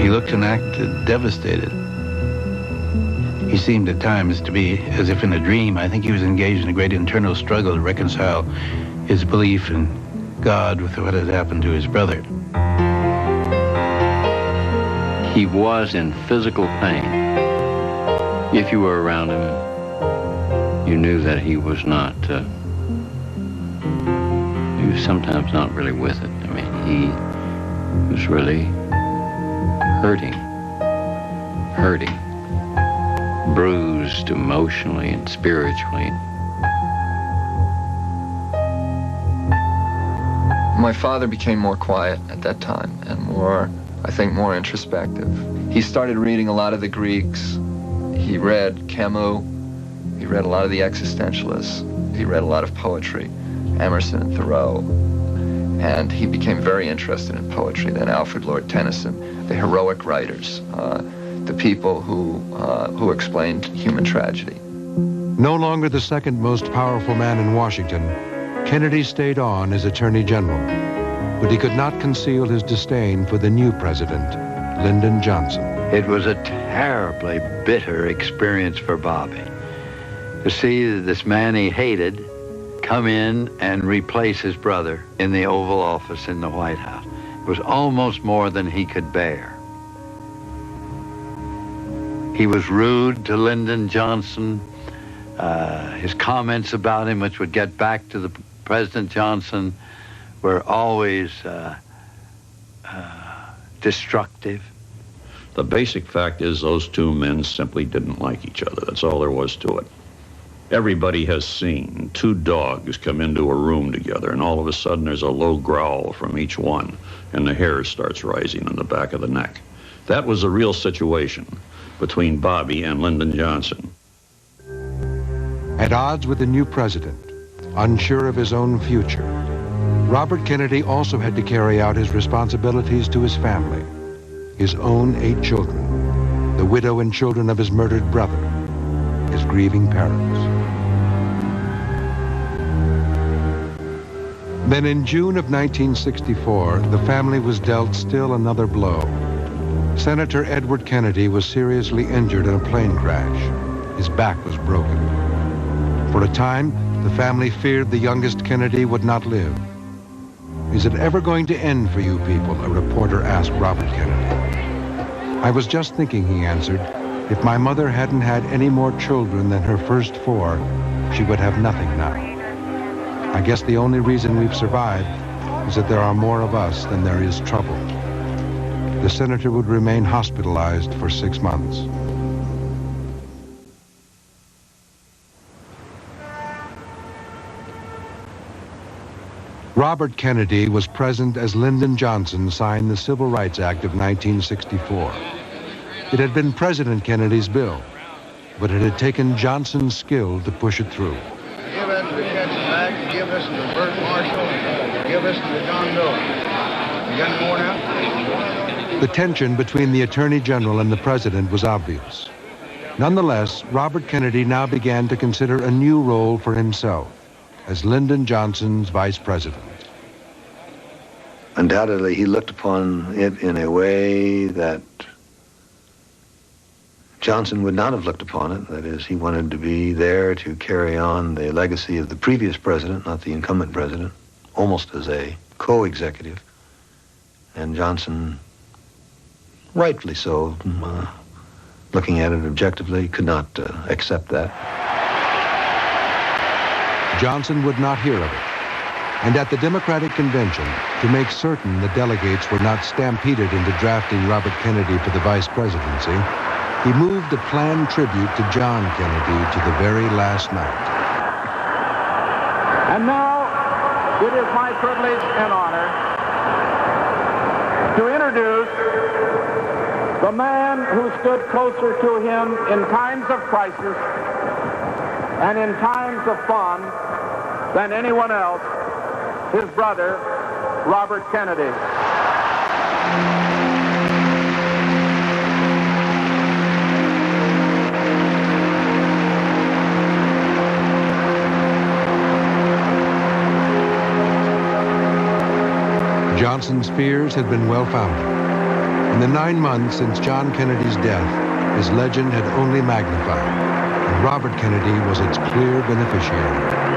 He looked and acted devastated. He seemed at times to be as if in a dream. I think he was engaged in a great internal struggle to reconcile his belief in God with what had happened to his brother. He was in physical pain. If you were around him, you knew that he was not, he was sometimes not really with it. I mean, he was really hurting, bruised emotionally and spiritually. My father became more quiet at that time and more, I think, more introspective. He started reading a lot of the Greeks. He read Camus. He read a lot of the existentialists. He read a lot of poetry, Emerson and Thoreau. And he became very interested in poetry. Then Alfred Lord Tennyson, the heroic writers, the people who explained human tragedy. No longer the second most powerful man in Washington, Kennedy stayed on as Attorney General, but he could not conceal his disdain for the new president, Lyndon Johnson. It was a terribly bitter experience for Bobby to see this man he hated come in and replace his brother in the Oval Office in the White House. It was almost more than he could bear. He was rude to Lyndon Johnson. His comments about him, which would get back to the President Johnson, were always destructive. The basic fact is those two men simply didn't like each other. That's all there was to it. Everybody has seen two dogs come into a room together, and all of a sudden there's a low growl from each one, and the hair starts rising on the back of the neck. That was a real situation between Bobby and Lyndon Johnson. At odds with the new president, unsure of his own future, Robert Kennedy also had to carry out his responsibilities to his family, his own 8 children, the widow and children of his murdered brother, his grieving parents. Then in June of 1964, the family was dealt still another blow. Senator Edward Kennedy was seriously injured in a plane crash. His back was broken. For a time, the family feared the youngest Kennedy would not live. "Is it ever going to end for you people?" a reporter asked Robert Kennedy. "I was just thinking," he answered, "if my mother hadn't had any more children than her first 4, she would have nothing now. I guess the only reason we've survived is that there are more of us than there is trouble." The senator would remain hospitalized for 6 months. Robert Kennedy was present as Lyndon Johnson signed the Civil Rights Act of 1964. It had been President Kennedy's bill, but it had taken Johnson's skill to push it through. Give us to Ketchum, give us to Burt Marshall, give us to John Miller. You got any more now? The tension between the Attorney General and the President was obvious. Nonetheless, Robert Kennedy now began to consider a new role for himself as Lyndon Johnson's Vice President. Undoubtedly, he looked upon it in a way that Johnson would not have looked upon it. That is, he wanted to be there to carry on the legacy of the previous president, not the incumbent president, almost as a co-executive. And Johnson, rightfully so, looking at it objectively, could not accept that. Johnson would not hear of it. And at the Democratic Convention, to make certain the delegates were not stampeded into drafting Robert Kennedy for the vice presidency, he moved a planned tribute to John Kennedy to the very last night. And now, it is my privilege and honor to introduce the man who stood closer to him in times of crisis and in times of fun than anyone else, his brother, Robert Kennedy. Johnson's fears had been well-founded. In the 9 months since John Kennedy's death, his legend had only magnified, and Robert Kennedy was its clear beneficiary.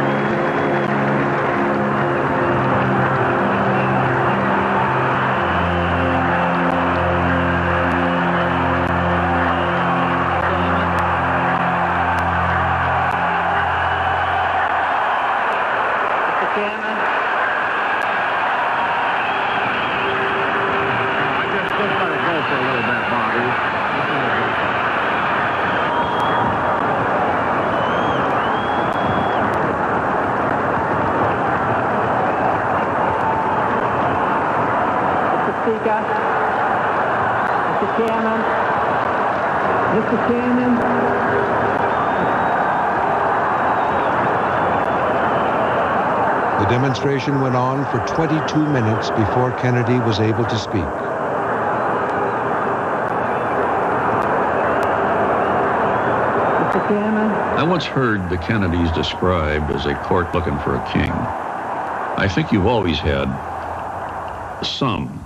The demonstration went on for 22 minutes before Kennedy was able to speak. Mr. Chairman. I once heard the Kennedys described as a court looking for a king. I think you've always had some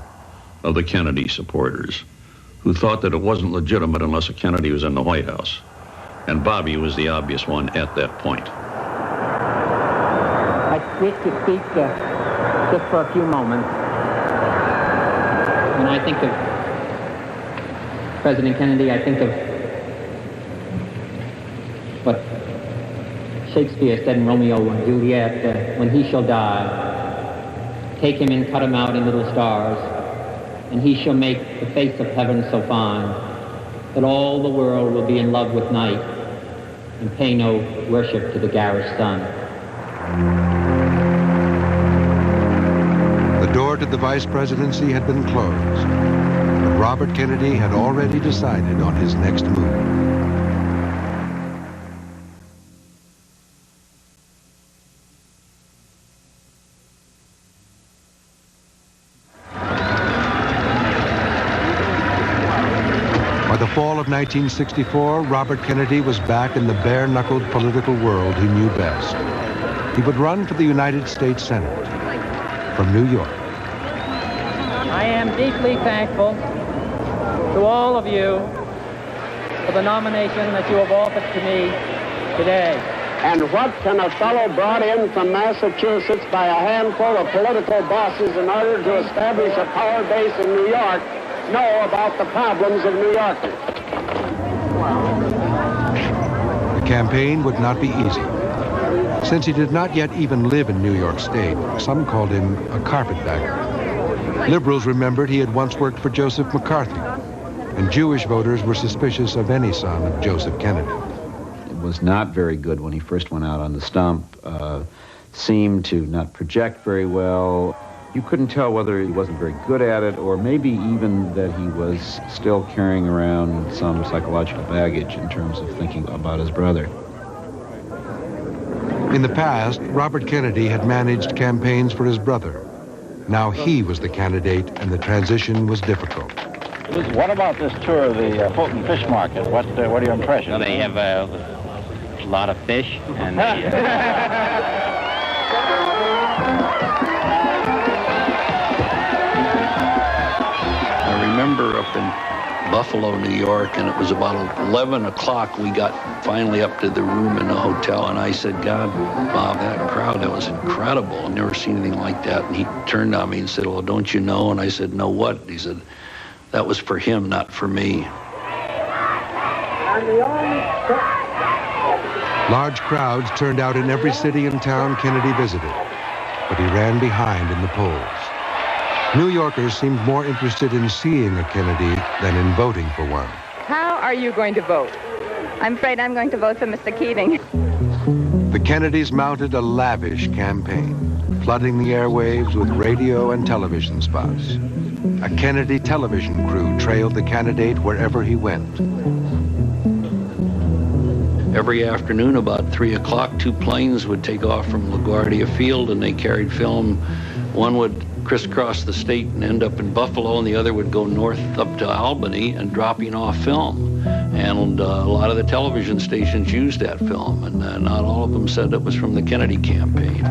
of the Kennedy supporters who thought that it wasn't legitimate unless a Kennedy was in the White House. And Bobby was the obvious one at that point. I wish to speak just for a few moments. When I think of President Kennedy, I think of what Shakespeare said in Romeo and Juliet, when he shall die, take him and cut him out in little stars, and he shall make the face of heaven so fine that all the world will be in love with night and pay no worship to the garish sun. The door to the vice presidency had been closed, but Robert Kennedy had already decided on his next move. By the fall of 1964, Robert Kennedy was back in the bare-knuckled political world he knew best. He would run for the United States Senate from New York. I am deeply thankful to all of you for the nomination that you have offered to me today. And what can a fellow brought in from Massachusetts by a handful of political bosses in order to establish a power base in New York know about the problems of New Yorkers? The campaign would not be easy. Since he did not yet even live in New York State, some called him a carpetbagger. Liberals remembered he had once worked for Joseph McCarthy, and Jewish voters were suspicious of any son of Joseph Kennedy. It was not very good when he first went out on the stump, seemed to not project very well. You couldn't tell whether he wasn't very good at it, or maybe even that he was still carrying around some psychological baggage in terms of thinking about his brother. In the past, Robert Kennedy had managed campaigns for his brother. Now he was the candidate, and the transition was difficult. What about this tour of the Fulton Fish Market? What are your impressions? Well, they have a lot of fish, and I remember up in Buffalo, New York, and it was about 11 o'clock. We got finally up to the room in the hotel, and I said, God, Bob, that crowd, that was incredible. I've never seen anything like that. And he turned on me and said, well, don't you know? And I said, no, what? And he said, that was for him, not for me. Large crowds turned out in every city and town Kennedy visited, but he ran behind in the polls. New Yorkers seemed more interested in seeing a Kennedy than in voting for one. How are you going to vote? I'm afraid I'm going to vote for Mr. Keating. The Kennedys mounted a lavish campaign, flooding the airwaves with radio and television spots. A Kennedy television crew trailed the candidate wherever he went. Every afternoon about 3 o'clock, 2 planes would take off from LaGuardia Field, and they carried film. One would crisscross the state and end up in Buffalo, and the other would go north up to Albany and dropping off film. And a lot of the television stations used that film, and not all of them said it was from the Kennedy campaign.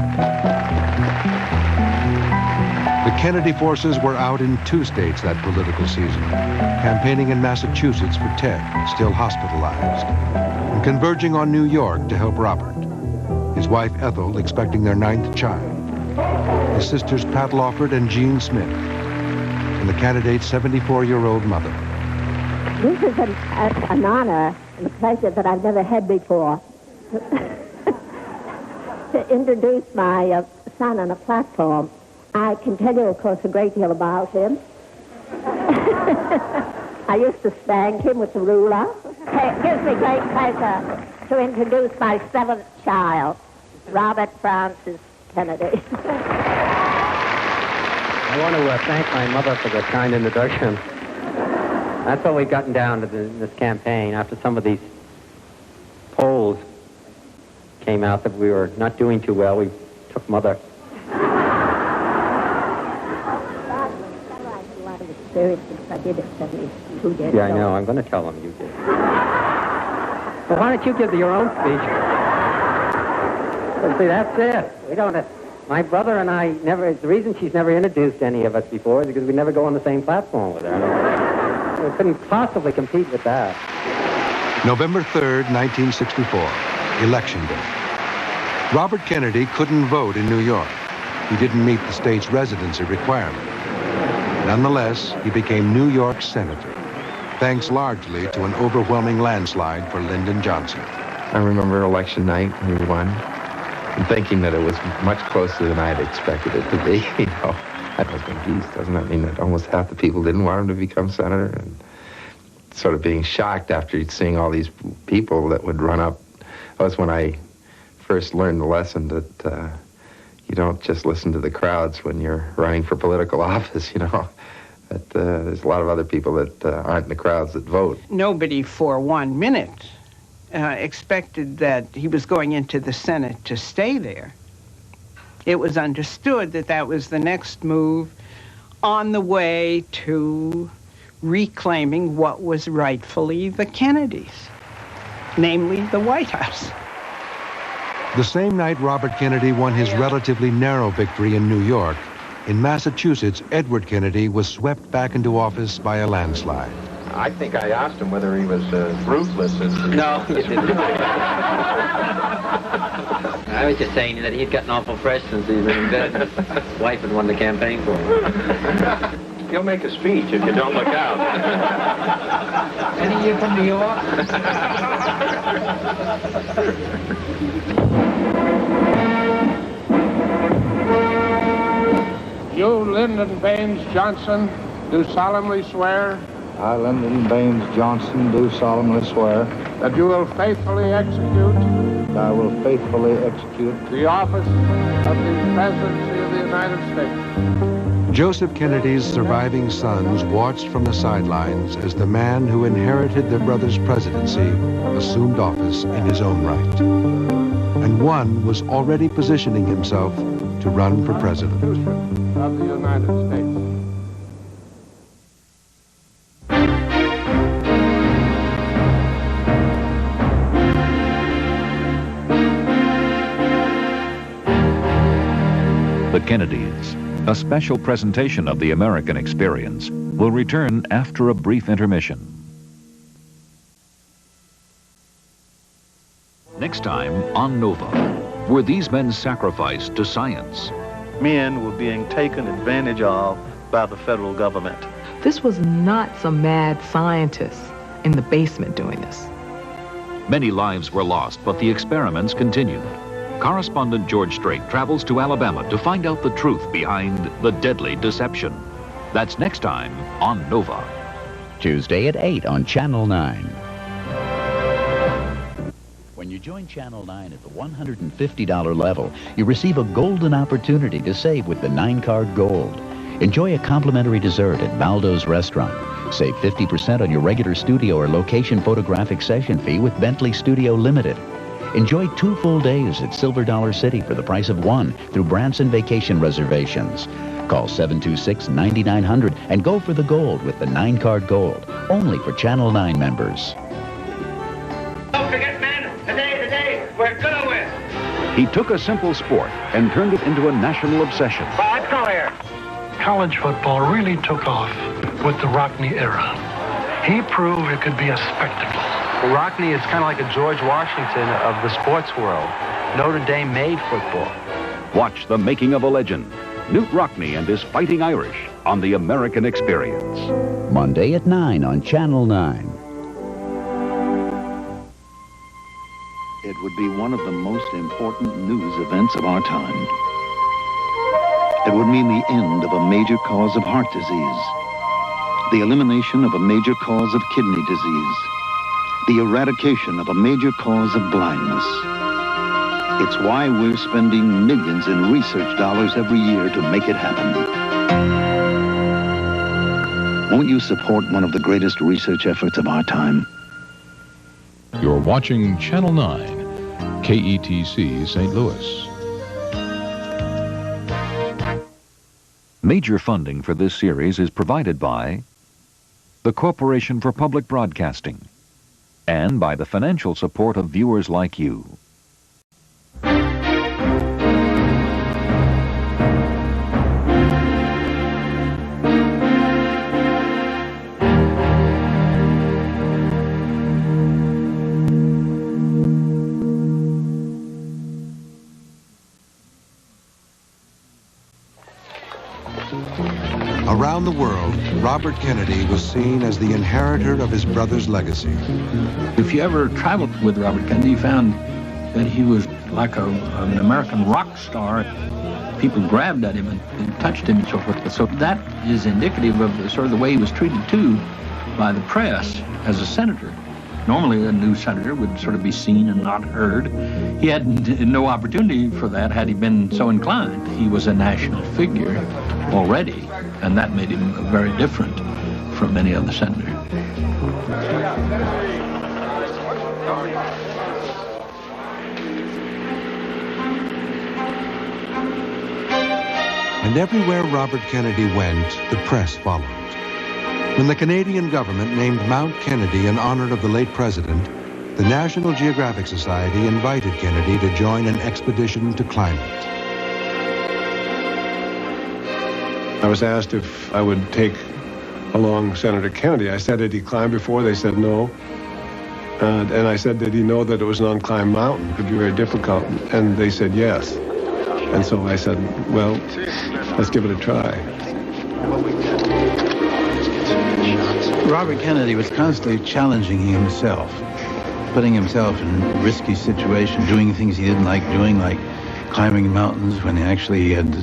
The Kennedy forces were out in 2 states that political season, campaigning in Massachusetts for Ted, still hospitalized, and converging on New York to help Robert, his wife Ethel expecting their 9th child, his sisters Pat Lawford and Jean Smith, and the candidate's 74-year-old mother. This is an honor and a pleasure that I've never had before. To introduce my son on a platform. I can tell you, of course, a great deal about him. I used to spank him with the ruler. It gives me great pleasure to introduce my 7th child, Robert Francis Kennedy. I want to thank my mother for the kind introduction. That's what we've gotten down to this campaign. After some of these polls came out that we were not doing too well, we took Mother. I did it 72 years Yeah, I know. I'm going to tell them you did. Well, why don't you give your own speech? Well, see, that's it. We don't have... My brother and I never... The reason she's never introduced any of us before is because we never go on the same platform with her. We couldn't possibly compete with that. November 3rd, 1964, Election Day. Robert Kennedy couldn't vote in New York. He didn't meet the state's residency requirement. Nonetheless, he became New York's senator, thanks largely to an overwhelming landslide for Lyndon Johnson. I remember election night, we won, and thinking that it was much closer than I had expected it to be. You know, that was my geez. Doesn't that mean that almost half the people didn't want him to become senator? And sort of being shocked after seeing all these people that would run up. That was when I first learned the lesson that you don't just listen to the crowds when you're running for political office, you know. That there's a lot of other people that aren't in the crowds that vote. Nobody for 1 minute expected that he was going into the Senate to stay there. It was understood that that was the next move on the way to reclaiming what was rightfully the Kennedys, namely the White House. The same night Robert Kennedy won his relatively narrow victory in New York, in Massachusetts, Edward Kennedy was swept back into office by a landslide. I think I asked him whether he was ruthless. No, you didn't. I was just saying that he'd gotten awful fresh since he's been in bed. His wife had won the campaign for him. He'll make a speech if you don't look out. Any of you from New York? You, Lyndon Baines Johnson, do solemnly swear I, Lyndon Baines Johnson, do solemnly swear that you will faithfully execute that I will faithfully execute the office of the Presidency of the United States. Joseph Kennedy's surviving sons watched from the sidelines as the man who inherited their brother's presidency assumed office in his own right. And one was already positioning himself to run for president. Of the United States. The Kennedys, a special presentation of the American experience, will return after a brief intermission. Next time on Nova, were these men sacrificed to science? Men were being taken advantage of by the federal government. This was not some mad scientists in the basement doing this. Many lives were lost, but the experiments continued. Correspondent George Strait travels to Alabama to find out the truth behind the deadly deception. That's next time on Nova. Tuesday at 8 on Channel 9. When you join Channel 9 at the $150 level, you receive a golden opportunity to save with the 9-card Gold. Enjoy a complimentary dessert at Baldo's Restaurant. Save 50% on your regular studio or location photographic session fee with Bentley Studio Limited. Enjoy 2 full days at Silver Dollar City for the price of 1 through Branson Vacation Reservations. Call 726-9900 and go for the Gold with the 9-card Gold, only for Channel 9 members. Don't forget, men, today, we're gonna win. He took a simple sport and turned it into a national obsession. Let's go here. College football really took off with the Rockne era. He proved it could be a spectacle. Well, Rockne is kind of like a George Washington of the sports world. Notre Dame made football. Watch the making of a legend. Knute Rockne and his Fighting Irish on The American Experience. Monday at 9 on Channel 9. It would be one of the most important news events of our time. It would mean the end of a major cause of heart disease, the elimination of a major cause of kidney disease, the eradication of a major cause of blindness. It's why we're spending millions in research dollars every year to make it happen. Won't you support one of the greatest research efforts of our time? You're watching Channel 9, KETC St. Louis. Major funding for this series is provided by the Corporation for Public Broadcasting and by the financial support of viewers like you. Around the world, Robert Kennedy was seen as the inheritor of his brother's legacy. If you ever traveled with Robert Kennedy, you found that he was like an American rock star. People grabbed at him and touched him and so forth. So that is indicative of sort of the way he was treated, too, by the press as a senator. Normally, a new senator would sort of be seen and not heard. He had no opportunity for that had he been so inclined. He was a national figure already, and that made him very different from many other senators. And everywhere Robert Kennedy went, the press followed. When the Canadian government named Mount Kennedy in honor of the late president, the National Geographic Society invited Kennedy to join an expedition to climb it. I was asked if I would take along Senator Kennedy. I said, had he climbed before? They said no. And I said, did he know that it was an unclimbed mountain? It could be very difficult. And they said yes. And so I said, well, let's give it a try. Robert Kennedy was constantly challenging himself, putting himself in risky situations, doing things he didn't like doing, like climbing mountains when actually he had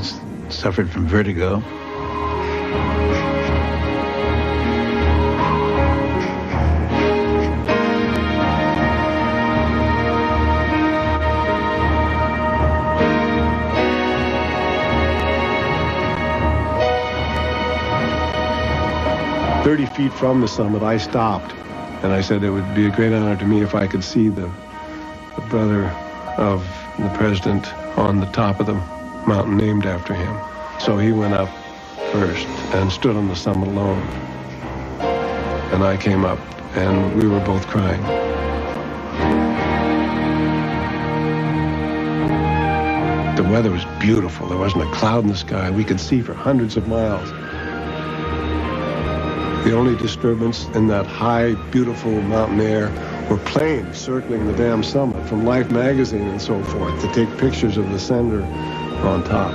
suffered from vertigo. "30 feet from the summit, I stopped, and I said it would be a great honor to me if I could see the brother of the president on the top of the mountain named after him. So he went up first and stood on the summit alone. And I came up, and we were both crying. The weather was beautiful. There wasn't a cloud in the sky. We could see for hundreds of miles. The only disturbance in that high, beautiful mountain air were planes circling the damn summit from Life magazine and so forth to take pictures of the senator on top.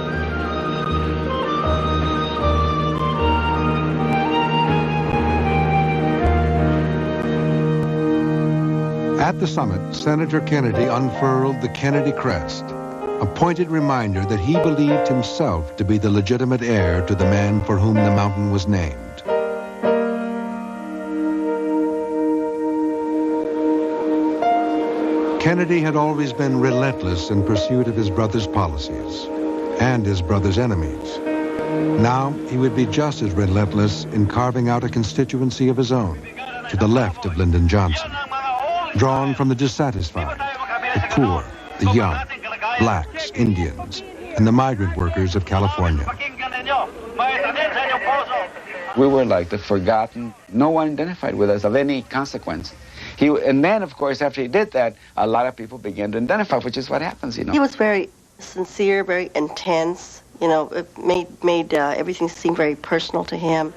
At the summit, Senator Kennedy unfurled the Kennedy crest, a pointed reminder that he believed himself to be the legitimate heir to the man for whom the mountain was named. Kennedy had always been relentless in pursuit of his brother's policies and his brother's enemies. Now he would be just as relentless in carving out a constituency of his own to the left of Lyndon Johnson, drawn from the dissatisfied, the poor, the young, blacks, Indians, and the migrant workers of California. We were like the forgotten. No one identified with us of any consequence. And then, of course, after he did that, a lot of people began to identify, which is what happens, you know. He was very sincere, very intense. You know, it made everything seem very personal to him.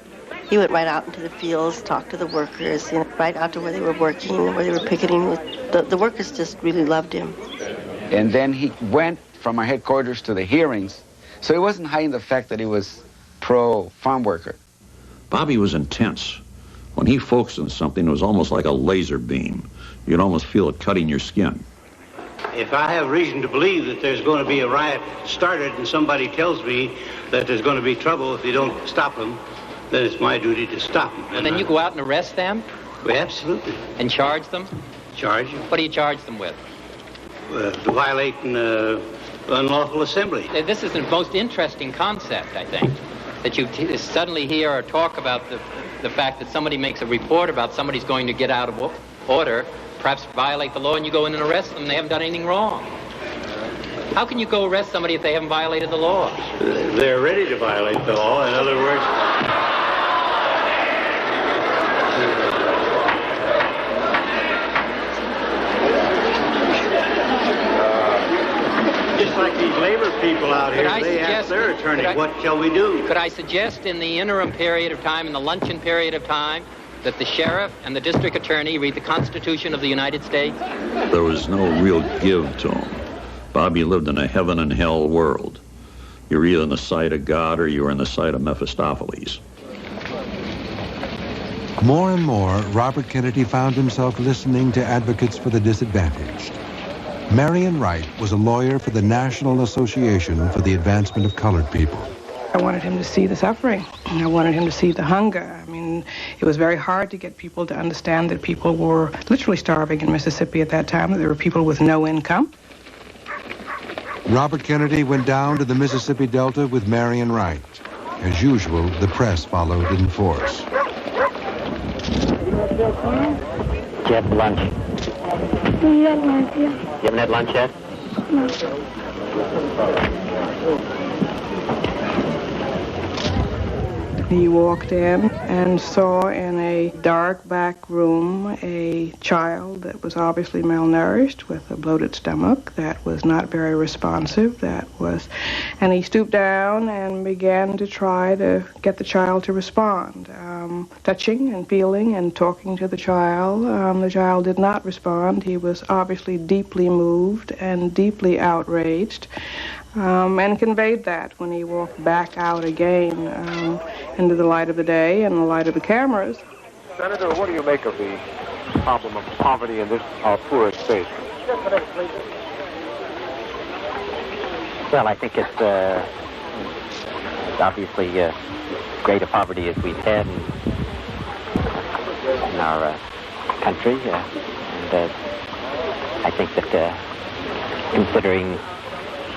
He went right out into the fields, talk to the workers, you know, right out to where they were working, where they were picketing. The workers just really loved him. And then he went from our headquarters to the hearings, so he wasn't hiding the fact that he was pro-farm worker. Bobby was intense. When he focused on something, it was almost like a laser beam. You'd almost feel it cutting your skin. If I have reason to believe that there's going to be a riot started and somebody tells me that there's going to be trouble if you don't stop them, then it's my duty to stop them. And then you go out and arrest them? Well, absolutely. And charge them? Charge them. What do you charge them with? Violating unlawful assembly. This is the most interesting concept, I think, that you suddenly hear or talk about the fact that somebody makes a report about somebody's going to get out of order, perhaps violate the law, and you go in and arrest them. They haven't done anything wrong. How can you go arrest somebody if they haven't violated the law? They're ready to violate the law. In other words, just like these labor people out here, they ask their attorney, what shall we do? Could I suggest in the interim period of time, in the luncheon period of time, that the sheriff and the district attorney read the Constitution of the United States? There was no real give to him. Bobby lived in a heaven and hell world. You were either on the side of God or you were on the side of Mephistopheles. More and more, Robert Kennedy found himself listening to advocates for the disadvantaged. Marion Wright was a lawyer for the National Association for the Advancement of Colored People. I wanted him to see the suffering. I wanted him to see the hunger. I mean, it was very hard to get people to understand that people were literally starving in Mississippi at that time, that there were people with no income. Robert Kennedy went down to the Mississippi Delta with Marion Wright. As usual, the press followed in force. Did you have lunch? We had lunch, yeah. You haven't had lunch yet? No. He walked in and saw in a dark back room a child that was obviously malnourished with a bloated stomach, that was not very responsive, and he stooped down and began to try to get the child to respond, touching and feeling and talking to the child. The child did not respond. He was obviously deeply moved and deeply outraged. And conveyed that when he walked back out again into the light of the day and the light of the cameras. Senator, what do you make of the problem of poverty in this, our poorest state? Well, I think it's obviously greater poverty as we've had in our country. And I think that considering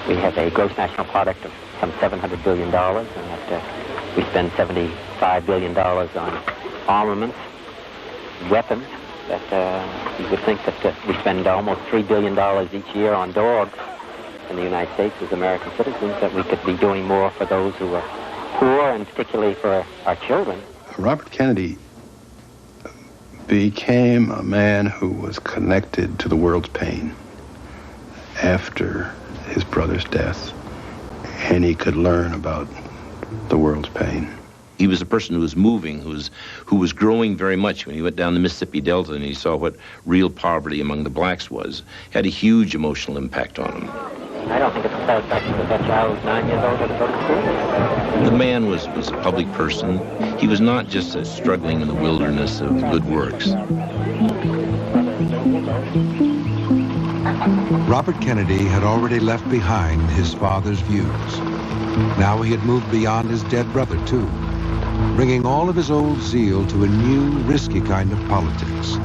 we have a gross national product of some $700 billion, and that we spend $75 billion on armaments, weapons, that you would think that we spend almost $3 billion each year on dogs in the United States as American citizens, that we could be doing more for those who are poor, and particularly for our children. Robert Kennedy became a man who was connected to the world's pain after his brother's death, and he could learn about the world's pain. He was a person who was moving, who was growing very much. When he went down the Mississippi Delta and he saw what real poverty among the blacks was, had a huge emotional impact on him. I don't think it's a satisfaction that that child was 9 years old at the school. The man was a public person. He was not just struggling in the wilderness of good works. Robert Kennedy had already left behind his father's views. Now he had moved beyond his dead brother, too, bringing all of his old zeal to a new, risky kind of politics,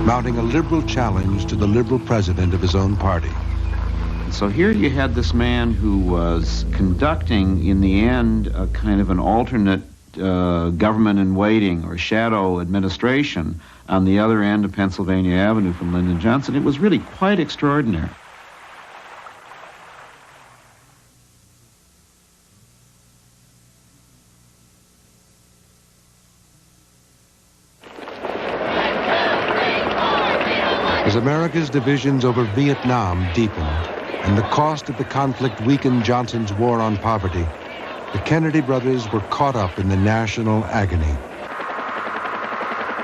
mounting a liberal challenge to the liberal president of his own party. So here you had this man who was conducting, in the end, a kind of an alternate government in waiting or shadow administration on the other end of Pennsylvania Avenue from Lyndon Johnson. It was really quite extraordinary. As America's divisions over Vietnam deepened and the cost of the conflict weakened Johnson's war on poverty, the Kennedy brothers were caught up in the national agony.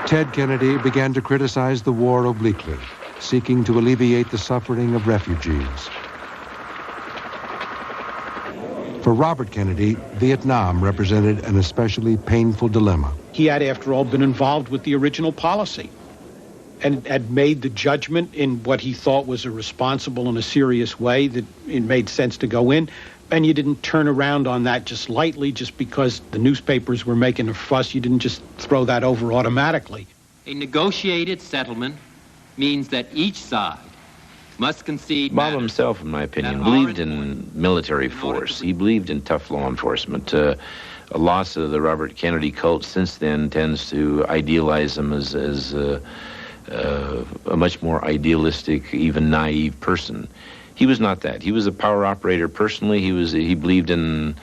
Ted Kennedy began to criticize the war obliquely, seeking to alleviate the suffering of refugees. For Robert Kennedy, Vietnam represented an especially painful dilemma. He had, after all, been involved with the original policy and had made the judgment in what he thought was a responsible and a serious way that it made sense to go in. And you didn't turn around on that just lightly, just because the newspapers were making a fuss. You didn't just throw that over automatically. A negotiated settlement means that each side must concede. Bob himself, in my opinion, believed in military force. He believed in tough law enforcement. A loss of the Robert Kennedy cult since then tends to idealize him as a much more idealistic, even naive person. He was not that. He was a power operator personally. He believed in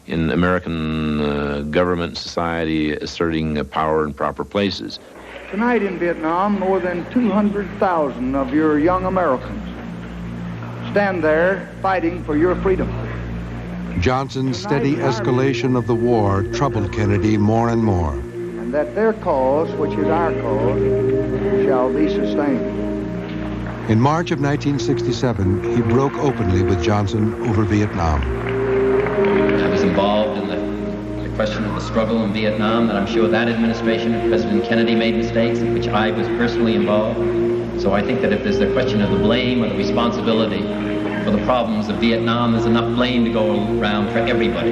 American government, society asserting power in proper places. Tonight in Vietnam, more than 200,000 of your young Americans stand there fighting for your freedom. Johnson's steady escalation of the war troubled Kennedy more and more. And that their cause, which is our cause, shall be sustained. In March of 1967, he broke openly with Johnson over Vietnam. I was involved in the question of the struggle in Vietnam, and I'm sure that administration, President Kennedy, made mistakes in which I was personally involved. So I think that if there's the question of the blame or the responsibility for the problems of Vietnam, there's enough blame to go around for everybody.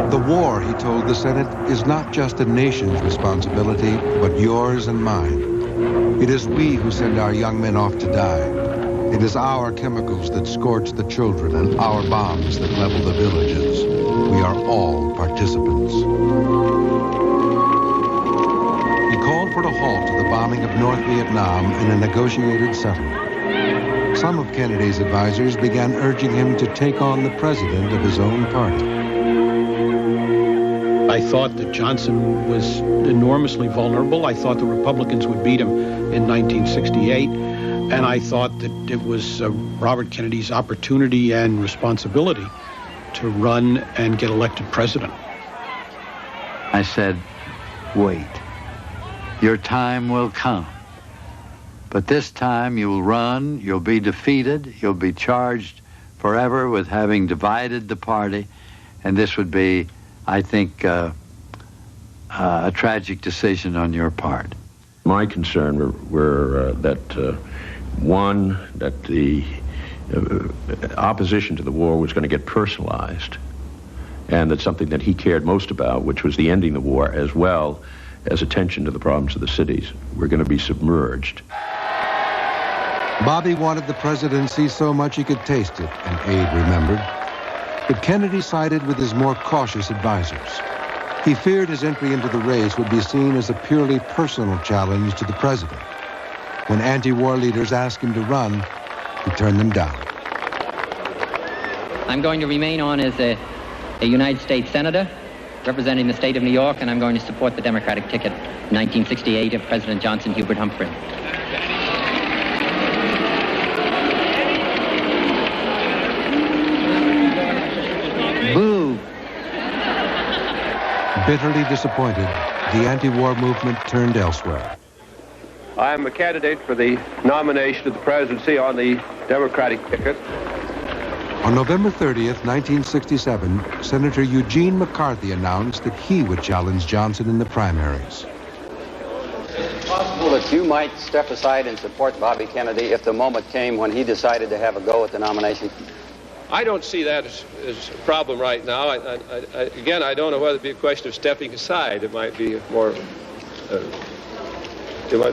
The war, he told the Senate, is not just a nation's responsibility, but yours and mine. It is we who send our young men off to die. It is our chemicals that scorch the children and our bombs that level the villages. We are all participants. He called for a halt to the bombing of North Vietnam in a negotiated settlement. Some of Kennedy's advisors began urging him to take on the president of his own party. I thought that Johnson was enormously vulnerable. I thought the Republicans would beat him in 1968. And I thought that it was Robert Kennedy's opportunity and responsibility to run and get elected president. I said, wait. Your time will come. But this time you will run, you'll be defeated, you'll be charged forever with having divided the party, and this would be, I think, a tragic decision on your part. My concern were that, one, that the opposition to the war was going to get personalized, and that something that he cared most about, which was the ending the war, as well as attention to the problems of the cities, were going to be submerged. Bobby wanted the presidency so much he could taste it, and Abe remembered. But Kennedy sided with his more cautious advisors. He feared his entry into the race would be seen as a purely personal challenge to the president. When anti-war leaders asked him to run, he turned them down. I'm going to remain on as a United States Senator representing the state of New York, and I'm going to support the Democratic ticket in 1968 of President Johnson Hubert Humphrey. Boo! Bitterly disappointed, the anti-war movement turned elsewhere. I am a candidate for the nomination of the presidency on the Democratic ticket. On November 30th, 1967, Senator Eugene McCarthy announced that he would challenge Johnson in the primaries. Is it possible that you might step aside and support Bobby Kennedy if the moment came when he decided to have a go at the nomination? I don't see that as a problem right now. Again, I don't know whether it be a question of stepping aside. It might be more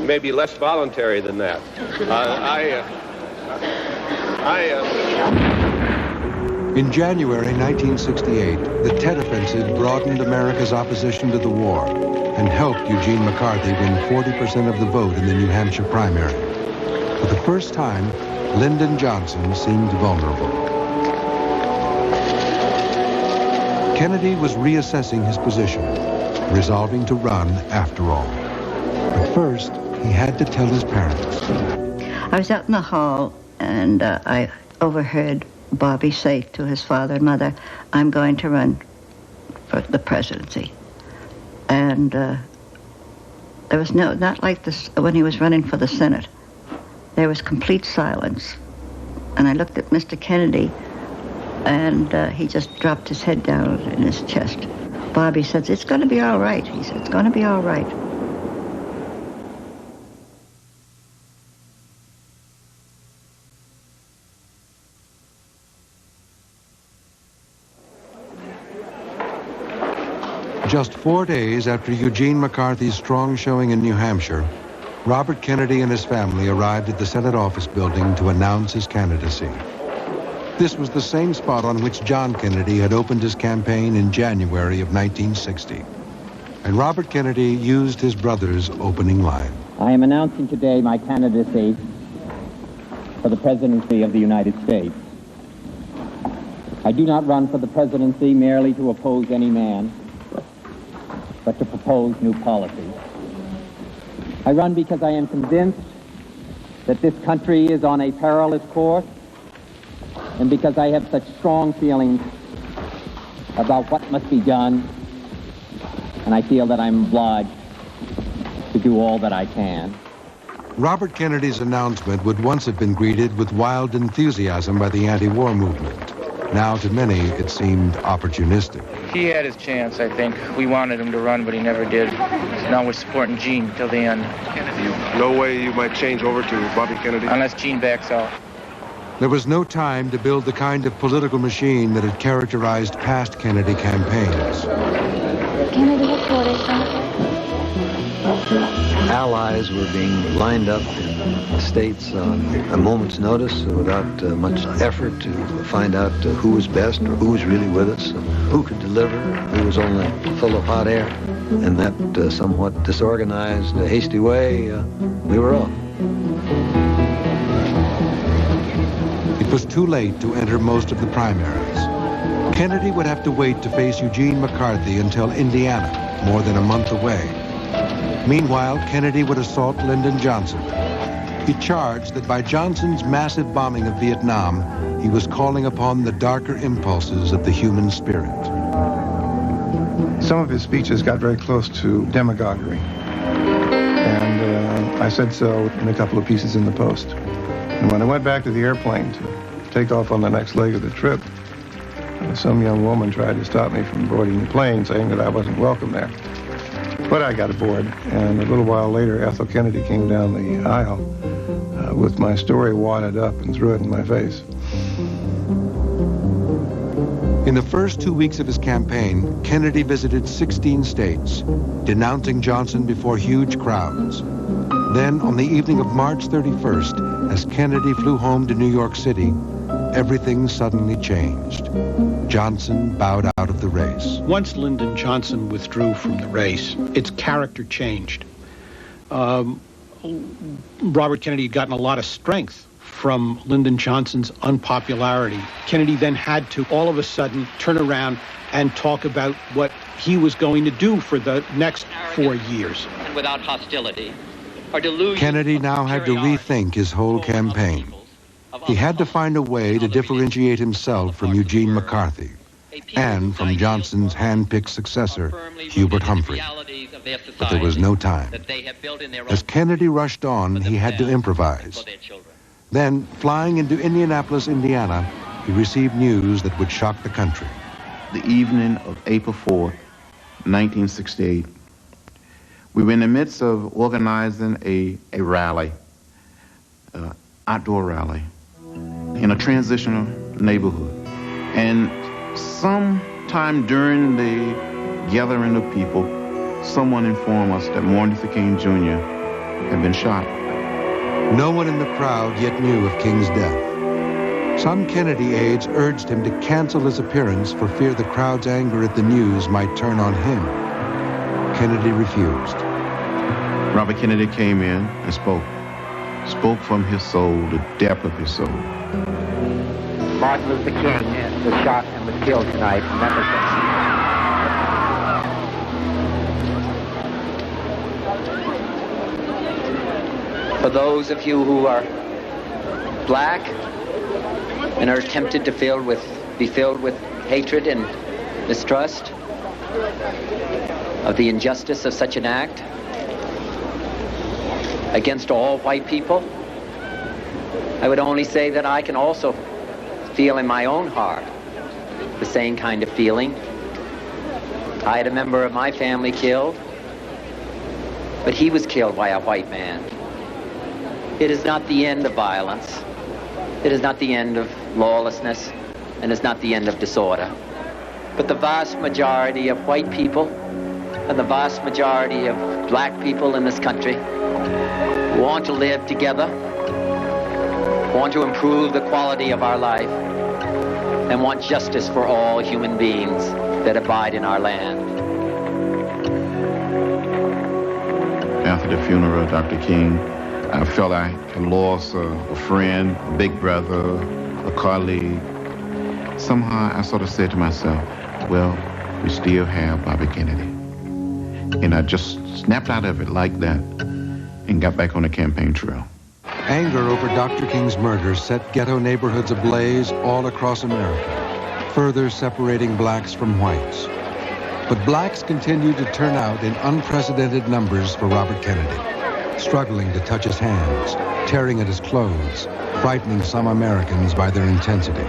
maybe less voluntary than that. In January 1968, the Tet Offensive broadened America's opposition to the war and helped Eugene McCarthy win 40% of the vote in the New Hampshire primary. For the first time, Lyndon Johnson seemed vulnerable. Kennedy was reassessing his position, resolving to run after all. But first, he had to tell his parents. I was out in the hall, and I overheard Bobby say to his father and mother, "I'm going to run for the presidency." And there was not like this when he was running for the Senate. There was complete silence. And I looked at Mr. Kennedy, and he just dropped his head down in his chest. Bobby says, "It's going to be all right." He said, "It's going to be all right." Just 4 days after Eugene McCarthy's strong showing in New Hampshire, Robert Kennedy and his family arrived at the Senate office building to announce his candidacy. This was the same spot on which John Kennedy had opened his campaign in January of 1960. And Robert Kennedy used his brother's opening line. I am announcing today my candidacy for the presidency of the United States. I do not run for the presidency merely to oppose any man, but to propose new policies. I run because I am convinced that this country is on a perilous course, and because I have such strong feelings about what must be done, and I feel that I'm obliged to do all that I can. Robert Kennedy's announcement would once have been greeted with wild enthusiasm by the anti-war movement. Now, to many, it seemed opportunistic. He had his chance, I think. We wanted him to run, but he never did. Now we're supporting Gene till the end. No way you might change over to Bobby Kennedy? Unless Gene backs out. There was no time to build the kind of political machine that had characterized past Kennedy campaigns. Kennedy headquarters, Allies were being lined up in the states on a moment's notice without much effort to find out who was best or who was really with us, who could deliver, who was only full of hot air. In that somewhat disorganized, hasty way, we were off. It was too late to enter most of the primaries. Kennedy would have to wait to face Eugene McCarthy until Indiana, more than a month away. Meanwhile, Kennedy would assault Lyndon Johnson. He charged that by Johnson's massive bombing of Vietnam, he was calling upon the darker impulses of the human spirit. Some of his speeches got very close to demagoguery. And I said so in a couple of pieces in the Post. And when I went back to the airplane to take off on the next leg of the trip, some young woman tried to stop me from boarding the plane, saying that I wasn't welcome there. But I got aboard, and a little while later, Ethel Kennedy came down the aisle with my story wadded up and threw it in my face. In the first 2 weeks of his campaign, Kennedy visited 16 states, denouncing Johnson before huge crowds. Then, on the evening of March 31st, as Kennedy flew home to New York City, everything suddenly changed. Johnson bowed out of the race. Once Lyndon Johnson withdrew from the race, its character changed. Robert Kennedy had gotten a lot of strength from Lyndon Johnson's unpopularity. Kennedy then had to all of a sudden turn around and talk about what he was going to do for the next 4 years. And without hostility or delusion. Kennedy now had to rethink his whole campaign. He had to find a way to differentiate himself from Eugene McCarthy and from Johnson's hand-picked successor, Hubert Humphrey. But there was no time. As Kennedy rushed on, he had to improvise. Then, flying into Indianapolis, Indiana, he received news that would shock the country. The evening of April 4th, 1968, we were in the midst of organizing a rally, outdoor rally, in a transitional neighborhood. And sometime during the gathering of people, someone informed us that Martin Luther King Jr. had been shot. No one in the crowd yet knew of King's death. Some Kennedy aides urged him to cancel his appearance for fear the crowd's anger at the news might turn on him. Kennedy refused. Robert Kennedy came in and spoke from his soul, the depth of his soul. Martin Luther King was shot and was killed tonight in Memphis. For those of you who are black and are tempted to be filled with hatred and mistrust of the injustice of such an act against all white people, I would only say that I can also feel in my own heart the same kind of feeling. I had a member of my family killed, but he was killed by a white man. It is not the end of violence. It is not the end of lawlessness, and it's not the end of disorder. But the vast majority of white people and the vast majority of black people in this country want to live together, want to improve the quality of our life, and want justice for all human beings that abide in our land. After the funeral of Dr. King, I felt I had lost a friend, a big brother, a colleague. Somehow I sort of said to myself, well, we still have Bobby Kennedy. And I just snapped out of it like that and got back on the campaign trail. Anger over Dr. King's murder set ghetto neighborhoods ablaze all across America, further separating blacks from whites. But blacks continued to turn out in unprecedented numbers for Robert Kennedy, struggling to touch his hands, tearing at his clothes, frightening some Americans by their intensity.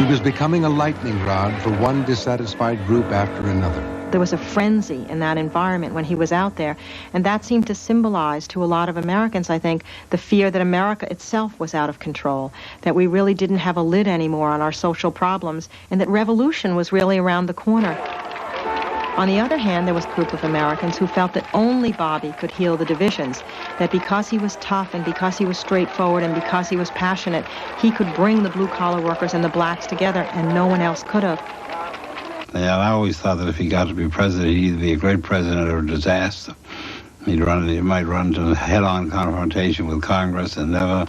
He was becoming a lightning rod for one dissatisfied group after another. There was a frenzy in that environment when he was out there, and that seemed to symbolize to a lot of Americans, I think, the fear that America itself was out of control, that we really didn't have a lid anymore on our social problems, and that revolution was really around the corner. On the other hand, there was a group of Americans who felt that only Bobby could heal the divisions, that because he was tough and because he was straightforward and because he was passionate, he could bring the blue-collar workers and the blacks together, and no one else could have. Yeah, I always thought that if he got to be president, he'd either be a great president or a disaster. He might run into a head-on confrontation with Congress and never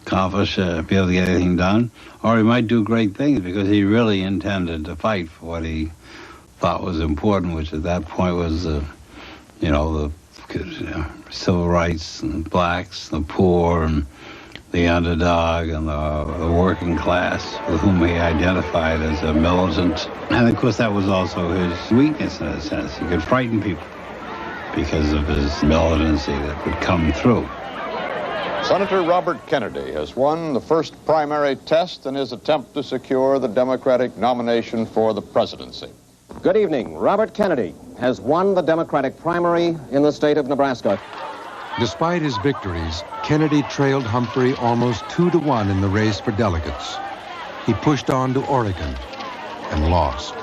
accomplish, be able to get anything done. Or he might do great things because he really intended to fight for what he thought was important, which at that point was, the civil rights and blacks, the poor, and the underdog and the working class with whom he identified as a militant. And of course that was also his weakness in a sense. He could frighten people because of his militancy that would come through. Senator Robert Kennedy has won the first primary test in his attempt to secure the Democratic nomination for the presidency. Good evening. Robert Kennedy has won the Democratic primary in the state of Nebraska. Despite his victories, Kennedy trailed Humphrey almost 2-1 in the race for delegates. He pushed on to Oregon and lost.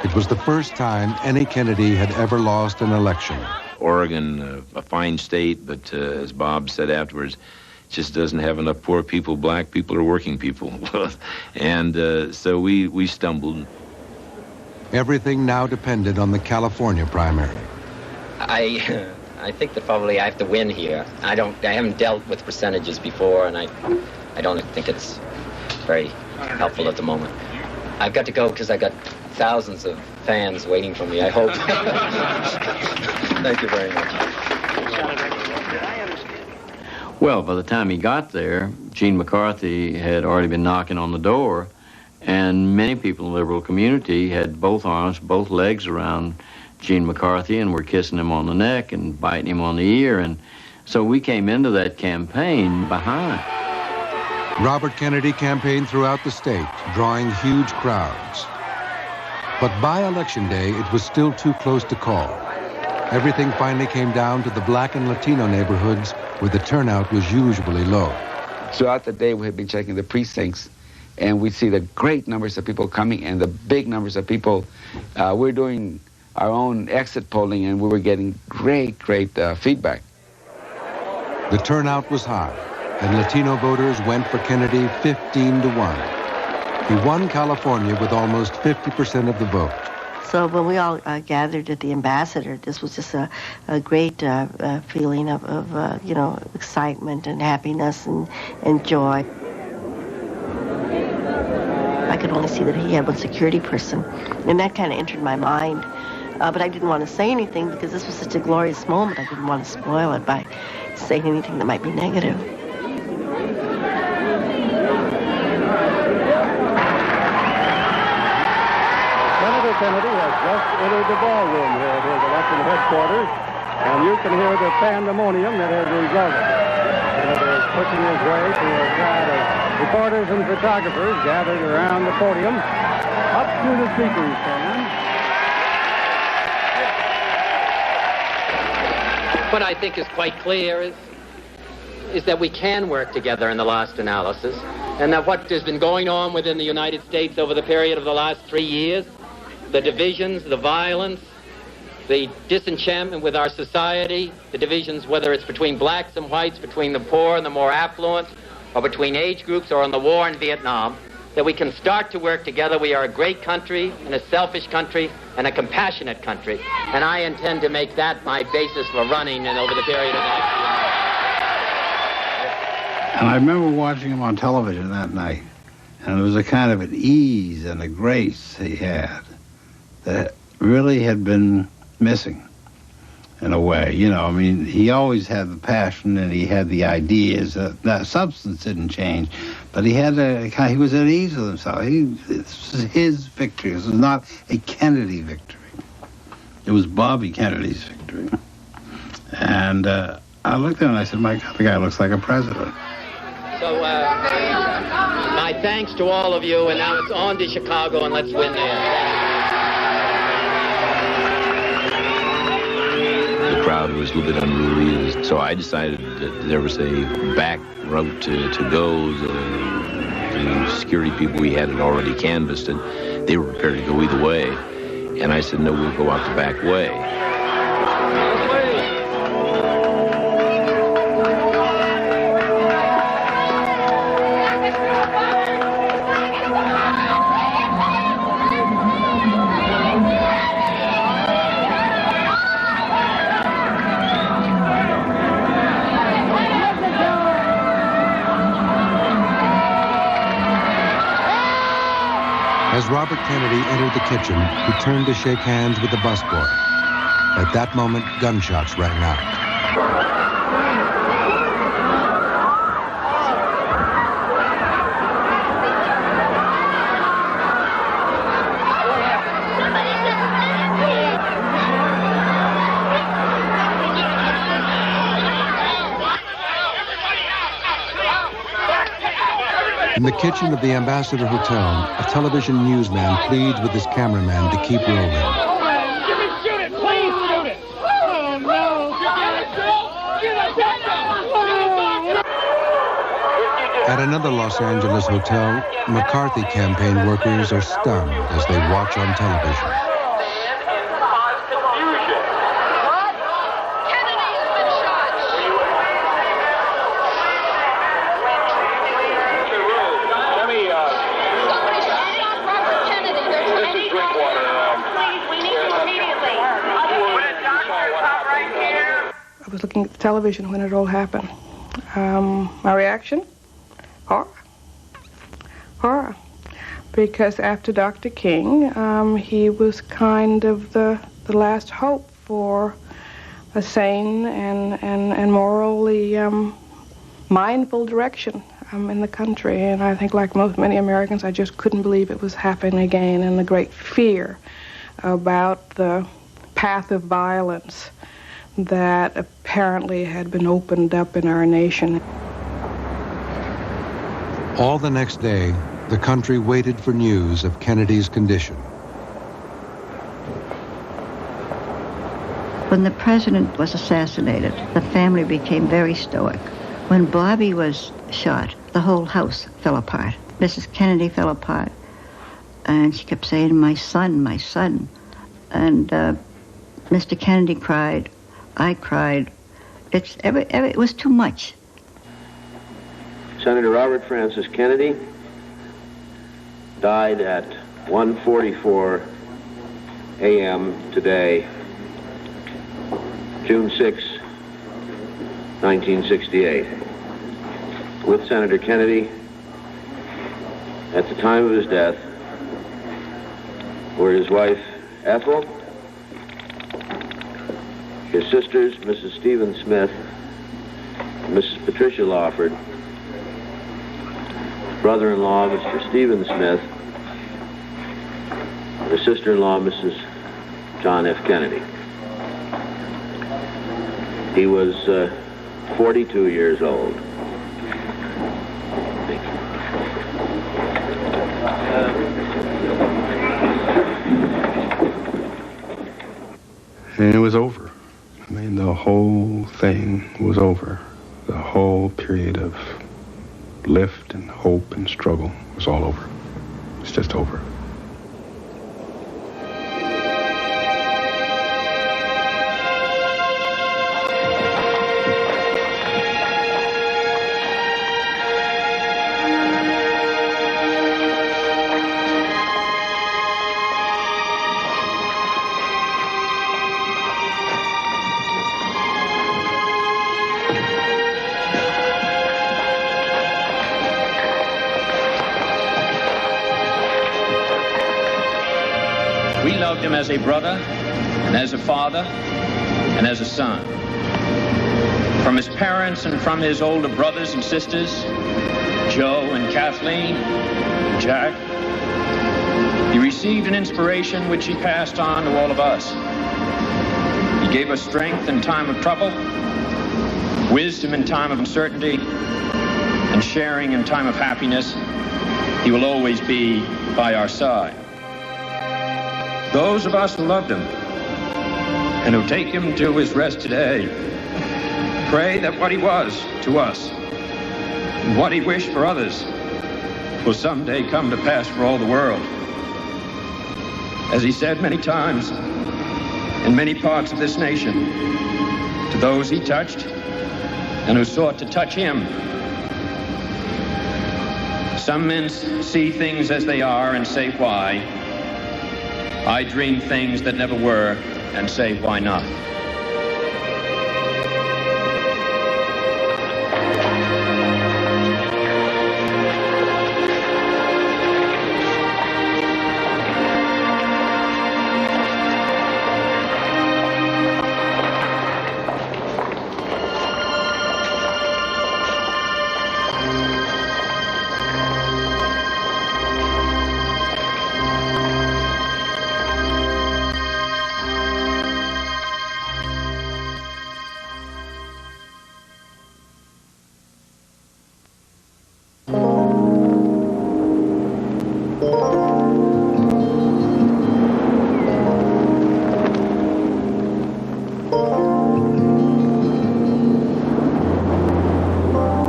It was the first time any Kennedy had ever lost an election. Oregon, a fine state, but as Bob said afterwards, just doesn't have enough poor people, black people, or working people. And so we stumbled. Everything now depended on the California primary. I think that probably I have to win here. I haven't dealt with percentages before, and I don't think it's very helpful at the moment. I've got to go because I got thousands of fans waiting for me, I hope. Thank you very much. Well, by the time he got there, Gene McCarthy had already been knocking on the door, and many people in the liberal community had both arms, both legs around Gene McCarthy and were kissing him on the neck and biting him on the ear. And so we came into that campaign behind. Robert Kennedy campaigned throughout the state, drawing huge crowds. But by Election Day, it was still too close to call. Everything finally came down to the black and Latino neighborhoods where the turnout was usually low. Throughout the day, we had been checking the precincts, and we see the great numbers of people coming and the big numbers of people. We're doing our own exit polling, and we were getting great feedback. The turnout was high, and Latino voters went for Kennedy 15-1. He won California with almost 50% of the vote. So when we all gathered at the Ambassador, this was just a great feeling of you know, excitement and happiness and joy. I could only see that he had one security person, and that kind of entered my mind. But I didn't want to say anything because this was such a glorious moment. I didn't want to spoil it by saying anything that might be negative. Senator Kennedy has just entered the ballroom here at his election headquarters, and you can hear the pandemonium that has resulted. Senator is pushing his way to a crowd of reporters and photographers gathered around the podium. Up to the speaker's stand. What I think is quite clear is that we can work together in the last analysis, and that what has been going on within the United States over the period of the last 3 years, the divisions, the violence, the disenchantment with our society, the divisions, whether it's between blacks and whites, between the poor and the more affluent, or between age groups, or in the war in Vietnam, that we can start to work together. We are a great country, and a selfish country, and a compassionate country. And I intend to make that my basis for running and over the period of the next year. And I remember watching him on television that night, and there was a kind of an ease and a grace he had that really had been missing in a way. You know, I mean, he always had the passion and he had the ideas. That substance didn't change, but he had he was at ease with himself. This was his victory. This was not a Kennedy victory. It was Bobby Kennedy's victory. And I looked at him and I said, my God, the guy looks like a president. So, my thanks to all of you, and now it's on to Chicago, and let's win there. The crowd was a little bit unruly, so I decided that there was a back route to go. The security people we had already canvassed, and they were prepared to go either way. And I said, no, we'll go out the back way. As Robert Kennedy entered the kitchen, he turned to shake hands with the busboy. At that moment, gunshots rang out. In the kitchen of the Ambassador Hotel, a television newsman pleads with his cameraman to keep rolling. Shoot it! Please shoot it! Oh, no! At another Los Angeles hotel, McCarthy campaign workers are stunned as they watch on television. I was looking at the television when it all happened. My reaction? Horror. Horror. Because after Dr. King, he was kind of the last hope for a sane and morally mindful direction in the country. And I think, like many Americans, I just couldn't believe it was happening again, and the great fear about the path of violence that apparently had been opened up in our nation. All the next day, the country waited for news of Kennedy's condition. When the president was assassinated, the family became very stoic. When Bobby was shot, the whole house fell apart. Mrs. Kennedy fell apart, and she kept saying, "My son, my son." And Mr. Kennedy cried, I cried, It was too much. Senator Robert Francis Kennedy died at 1:44 a.m. today, June 6, 1968. With Senator Kennedy, at the time of his death, were his wife Ethel, his sisters, Mrs. Stephen Smith, and Mrs. Patricia Lawford, brother-in-law, Mr. Stephen Smith, and his sister-in-law, Mrs. John F. Kennedy. He was 42 years old. And it was over. I mean, the whole thing was over. The whole period of lift and hope and struggle was all over. It's just over. We loved him as a brother, and as a father, and as a son. From his parents and from his older brothers and sisters, Joe and Kathleen, Jack, he received an inspiration which he passed on to all of us. He gave us strength in time of trouble, wisdom in time of uncertainty, and sharing in time of happiness. He will always be by our side. Those of us who loved him and who take him to his rest today pray that what he was to us and what he wished for others will someday come to pass for all the world. As he said many times in many parts of this nation, to those he touched and who sought to touch him, some men see things as they are and say why. I dream things that never were and say, why not?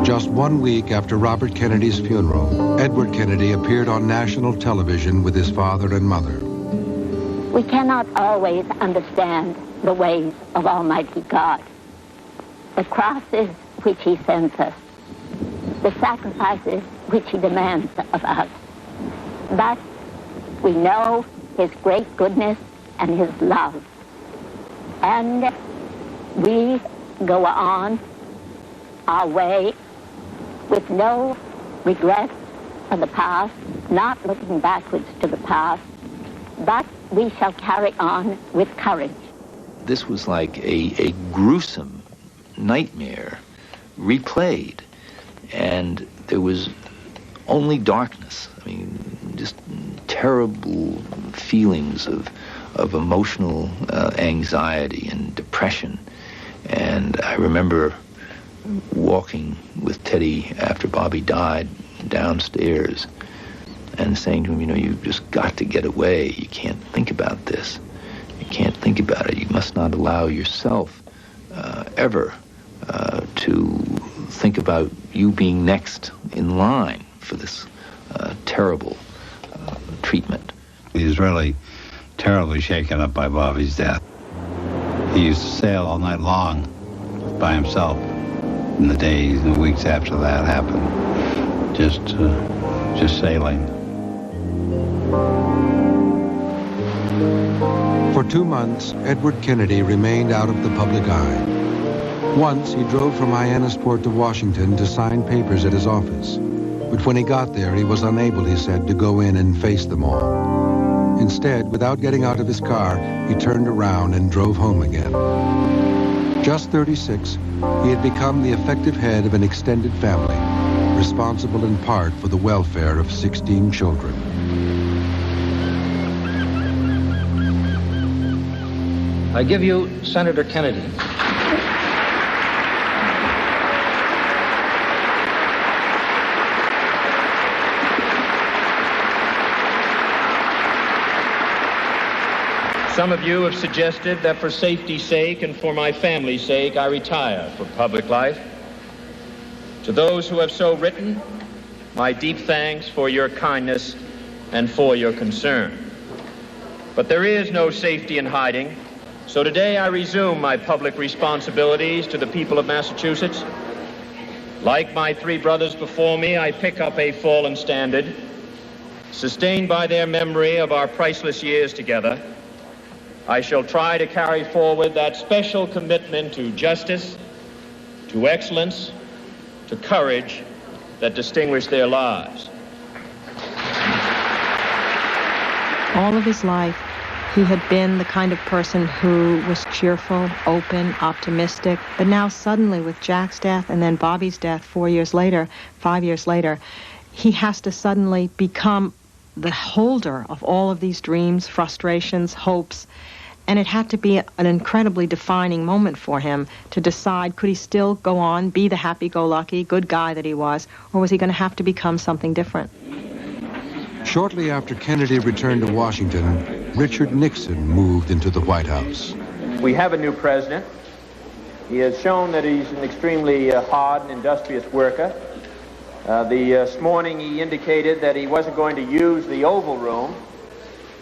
Just 1 week after Robert Kennedy's funeral, Edward Kennedy appeared on national television with his father and mother. We cannot always understand the ways of Almighty God, the crosses which he sends us, the sacrifices which he demands of us. But we know his great goodness and his love. And we go on our way with no regrets for the past, not looking backwards to the past, but we shall carry on with courage. This was like a gruesome nightmare replayed, and there was only darkness. I mean, just terrible feelings of emotional anxiety and depression. And I remember walking with Teddy after Bobby died downstairs and saying to him, you know, you've just got to get away. You can't think about this. You can't think about it. You must not allow yourself ever to think about you being next in line for this terrible treatment. He was really terribly shaken up by Bobby's death. He used to sail all night long by himself in the days and weeks after that happened. Just sailing. For 2 months, Edward Kennedy remained out of the public eye. Once, he drove from Hyannisport to Washington to sign papers at his office. But when he got there, he was unable, he said, to go in and face them all. Instead, without getting out of his car, he turned around and drove home again. Just 36, he had become the effective head of an extended family, responsible in part for the welfare of 16 children. I give you Senator Kennedy. Some of you have suggested that for safety's sake and for my family's sake, I retire from public life. To those who have so written, my deep thanks for your kindness and for your concern. But there is no safety in hiding, so today I resume my public responsibilities to the people of Massachusetts. Like my 3 brothers before me, I pick up a fallen standard, sustained by their memory of our priceless years together. I shall try to carry forward that special commitment to justice, to excellence, to courage that distinguish their lives. All of his life, he had been the kind of person who was cheerful, open, optimistic. But now suddenly with Jack's death and then Bobby's death 5 years later, he has to suddenly become the holder of all of these dreams, frustrations, hopes. And it had to be an incredibly defining moment for him to decide, could he still go on, be the happy-go-lucky, good guy that he was, or was he going to have to become something different? Shortly after Kennedy returned to Washington, Richard Nixon moved into the White House. We have a new president. He has shown that he's an extremely hard and industrious worker. This morning he indicated that he wasn't going to use the Oval Room.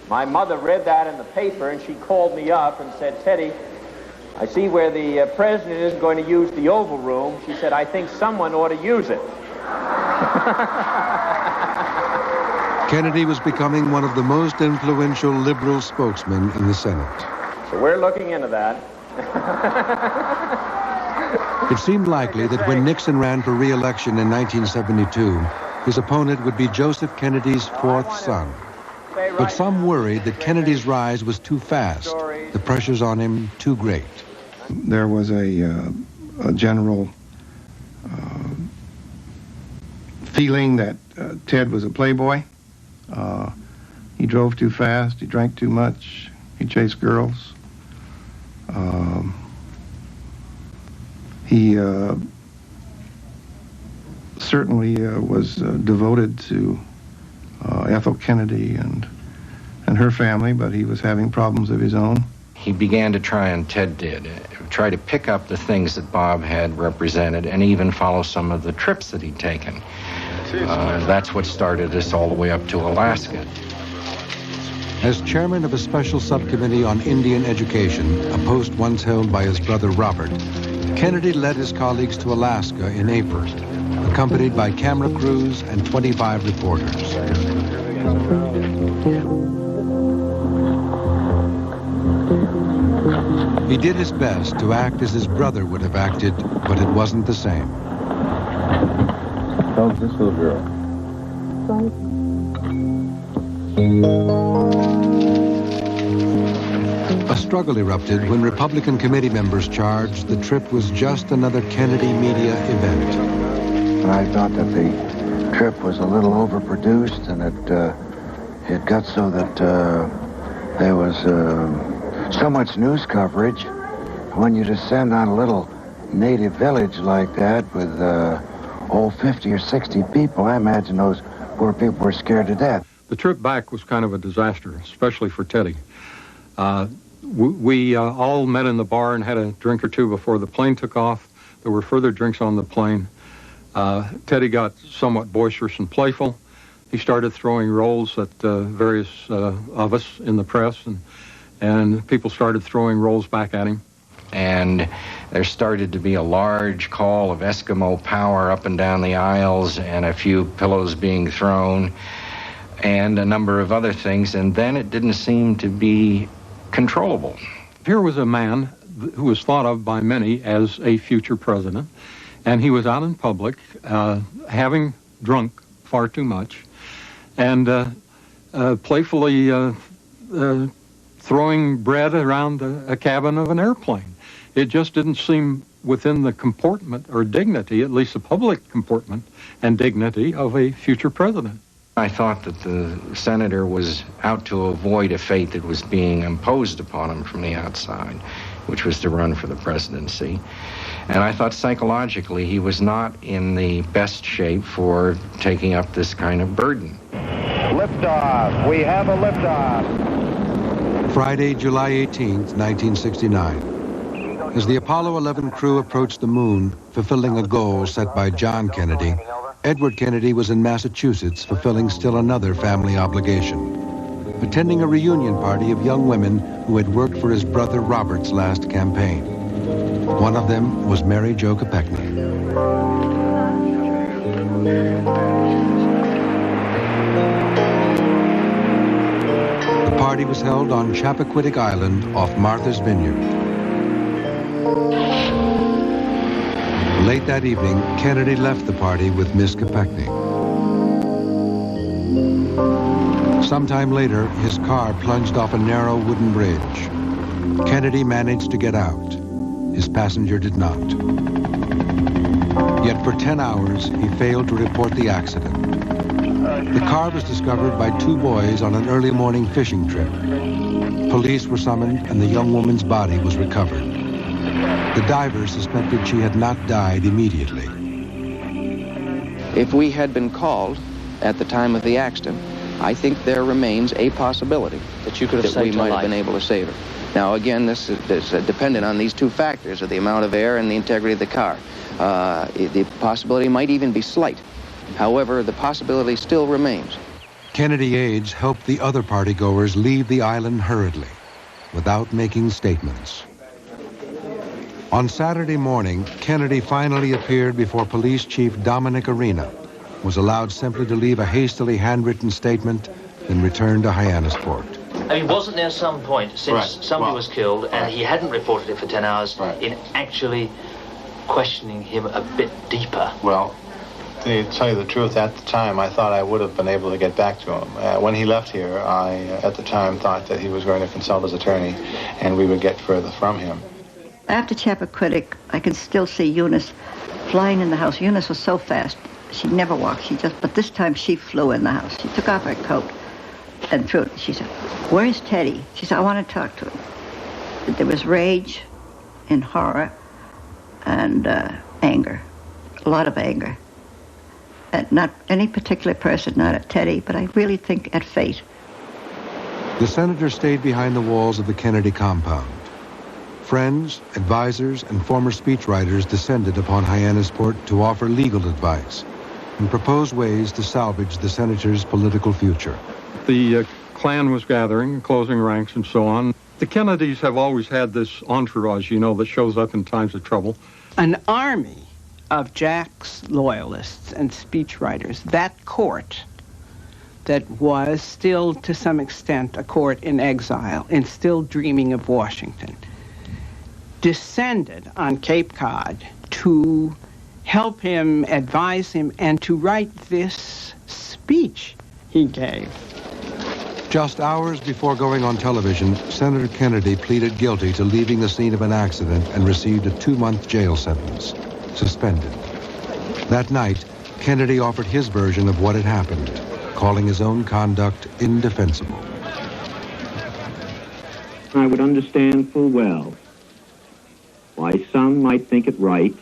My mother read that in the paper, and she called me up and said, Teddy, I see where the president isn't going to use the Oval Room. She said, I think someone ought to use it. Kennedy was becoming one of the most influential liberal spokesmen in the Senate. So we're looking into that. It seemed likely that when Nixon ran for re-election in 1972, his opponent would be Joseph Kennedy's 4th son. But some worried that Kennedy's rise was too fast, the pressures on him too great. There was a general feeling that Ted was a playboy. He drove too fast, he drank too much, he chased girls. He certainly was devoted to Ethel Kennedy and her family, but he was having problems of his own. He began to try, and Ted did, try to pick up the things that Bob had represented and even follow some of the trips that he'd taken. That's what started us all the way up to Alaska. As chairman of a special subcommittee on Indian education, a post once held by his brother Robert, Kennedy led his colleagues to Alaska in April, accompanied by camera crews and 25 reporters. He did his best to act as his brother would have acted, but it wasn't the same. How's this little girl? A struggle erupted when Republican committee members charged the trip was just another Kennedy media event. I thought that the trip was a little overproduced, and it got so that there was so much news coverage. When you descend on a little native village like that with 50 or 60 people, I imagine those poor people were scared to death. The trip back was kind of a disaster, especially for Teddy. We all met in the bar and had a drink or two before the plane took off. There were further drinks on the plane. Teddy got somewhat boisterous and playful. He started throwing rolls at various of us in the press, and people started throwing rolls back at him. and there started to be a large call of Eskimo power up and down the aisles, and a few pillows being thrown, and a number of other things, and then it didn't seem to be controllable. Here was a man who was thought of by many as a future president, and he was out in public, having drunk far too much, and playfully throwing bread around a cabin of an airplane. It just didn't seem within the comportment or dignity, at least the public comportment and dignity of a future president. I thought that the senator was out to avoid a fate that was being imposed upon him from the outside, which was to run for the presidency. And I thought psychologically he was not in the best shape for taking up this kind of burden. Liftoff. We have a liftoff. Friday, July 18th, 1969. As the Apollo 11 crew approached the moon, fulfilling a goal set by John Kennedy, Edward Kennedy was in Massachusetts fulfilling still another family obligation, attending a reunion party of young women who had worked for his brother Robert's last campaign. One of them was Mary Jo Kopechne. The party was held on Chappaquiddick Island off Martha's Vineyard. Late that evening, Kennedy left the party with Miss Kopechne. Sometime later, his car plunged off a narrow wooden bridge. Kennedy managed to get out. His passenger did not. Yet for 10 hours, he failed to report the accident. The car was discovered by two boys on an early morning fishing trip. Police were summoned and the young woman's body was recovered. The divers suspected she had not died immediately. If we had been called at the time of the accident, I think there remains a possibility that you could have saved we might her have been able to save her. Now, again, this is dependent on these two factors, of the amount of air and the integrity of the car. The possibility might even be slight. However, the possibility still remains. Kennedy aides helped the other partygoers leave the island hurriedly, without making statements. On Saturday morning, Kennedy finally appeared before Police Chief Dominic Arena, was allowed simply to leave a hastily handwritten statement, then return to Hyannisport. I mean, wasn't there some point, since somebody was killed and he hadn't reported it for 10 hours, in actually questioning him a bit deeper? Well, to tell you the truth, at the time, I thought I would have been able to get back to him. When he left here, I, at the time, thought that he was going to consult his attorney and we would get further from him. After Chappaquiddick, I could still see Eunice flying in the house. Eunice was so fast. She never walked. But this time she flew in the house. She took off her coat and threw it. She said, "Where's Teddy?" She said, "I want to talk to him." There was rage and horror and anger, a lot of anger. At not any particular person, not at Teddy, but I really think at fate. The senator stayed behind the walls of the Kennedy compound. Friends, advisors, and former speechwriters descended upon Hyannisport to offer legal advice and propose ways to salvage the senator's political future. The Klan was gathering, closing ranks and so on. The Kennedys have always had this entourage, you know, that shows up in times of trouble. An army of Jack's loyalists and speechwriters, that court that was still, to some extent, a court in exile and still dreaming of Washington, descended on Cape Cod to help him, advise him, and to write this speech he gave. Just hours before going on television, Senator Kennedy pleaded guilty to leaving the scene of an accident and received a 2-month jail sentence, suspended. That night, Kennedy offered his version of what had happened, calling his own conduct indefensible. I would understand full well why some might think it right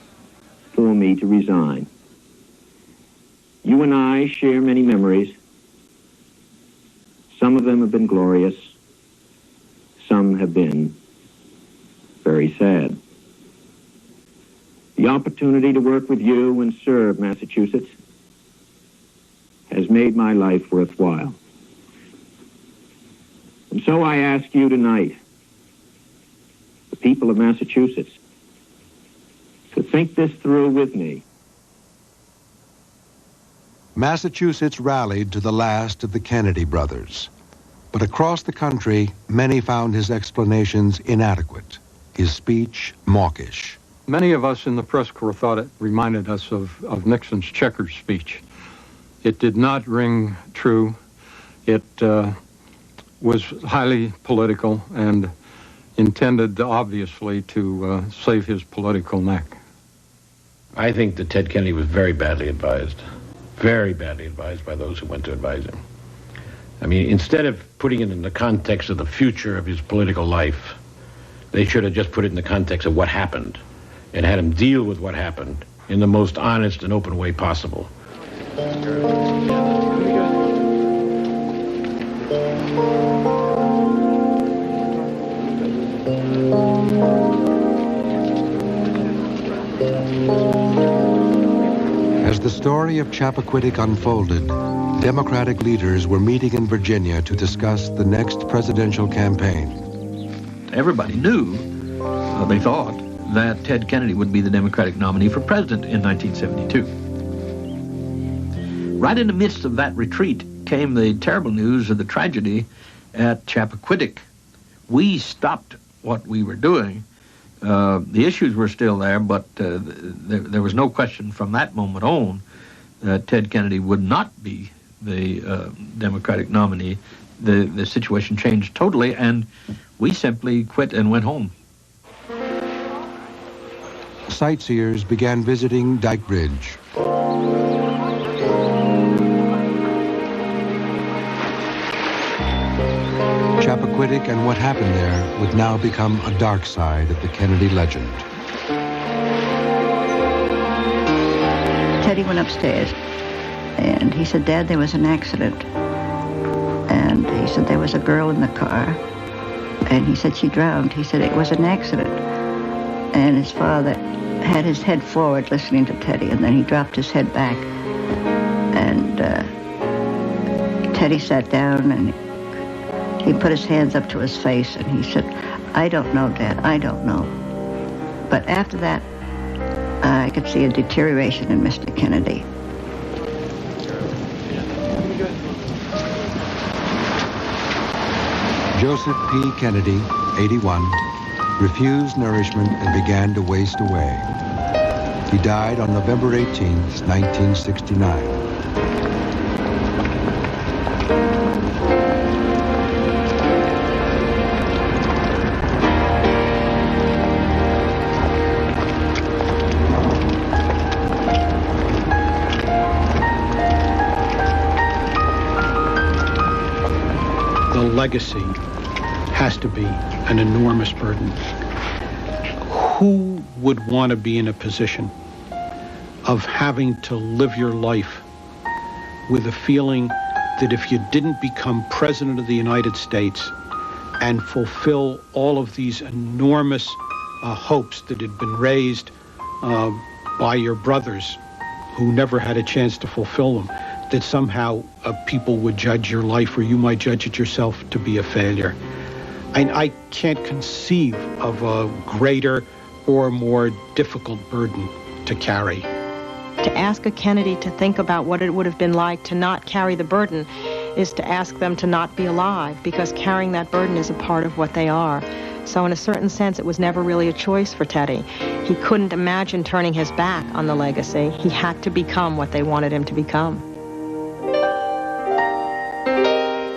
for me to resign. You and I share many memories. Some of them have been glorious. Some have been very sad. The opportunity to work with you and serve Massachusetts has made my life worthwhile. And so I ask you tonight, the people of Massachusetts to think this through with me. Massachusetts rallied to the last of the Kennedy brothers. But across the country, many found his explanations inadequate, his speech mawkish. Many of us in the press corps thought it reminded us of Nixon's checkers speech. It did not ring true. It was highly political and intended, obviously, to save his political neck. I think that Ted Kennedy was very badly advised by those who went to advise him. I mean, instead of putting it in the context of the future of his political life, they should have just put it in the context of what happened and had him deal with what happened in the most honest and open way possible. As the story of Chappaquiddick unfolded, Democratic leaders were meeting in Virginia to discuss the next presidential campaign. Everybody knew, they thought, that Ted Kennedy would be the Democratic nominee for president in 1972. Right in the midst of that retreat came the terrible news of the tragedy at Chappaquiddick. We stopped what we were doing. The issues were still there, but there was no question from that moment on that Ted Kennedy would not be the Democratic nominee. The situation changed totally, and we simply quit and went home. Sightseers began visiting Dyke Ridge. Chappaquiddick and what happened there would now become a dark side of the Kennedy legend. Teddy went upstairs, and he said, "Dad, there was an accident." And he said, "There was a girl in the car." And he said, "She drowned." He said, "It was an accident." And his father had his head forward listening to Teddy, and then he dropped his head back. And Teddy sat down, and he put his hands up to his face, and he said, "I don't know, Dad, I don't know." But after that, I could see a deterioration in Mr. Kennedy. Joseph P. Kennedy, 81, refused nourishment and began to waste away. He died on November 18th, 1969. Legacy has to be an enormous burden. Who would want to be in a position of having to live your life with a feeling that if you didn't become President of the United States and fulfill all of these enormous hopes that had been raised by your brothers who never had a chance to fulfill them, that somehow people would judge your life, or you might judge it yourself, to be a failure. I can't conceive of a greater or more difficult burden to carry. To ask a Kennedy to think about what it would have been like to not carry the burden is to ask them to not be alive, because carrying that burden is a part of what they are. So in a certain sense, it was never really a choice for Teddy. He couldn't imagine turning his back on the legacy. He had to become what they wanted him to become.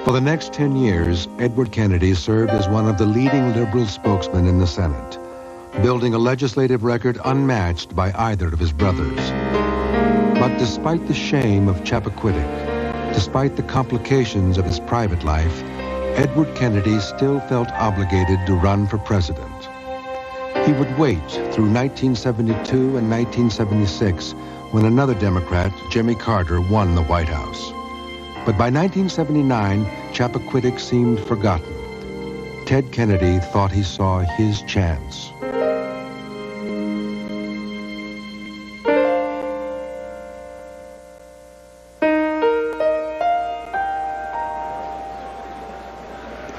For the next 10 years, Edward Kennedy served as one of the leading liberal spokesmen in the Senate, building a legislative record unmatched by either of his brothers. But despite the shame of Chappaquiddick, despite the complications of his private life, Edward Kennedy still felt obligated to run for president. He would wait through 1972 and 1976, when another Democrat, Jimmy Carter, won the White House. But by 1979, Chappaquiddick seemed forgotten. Ted Kennedy thought he saw his chance.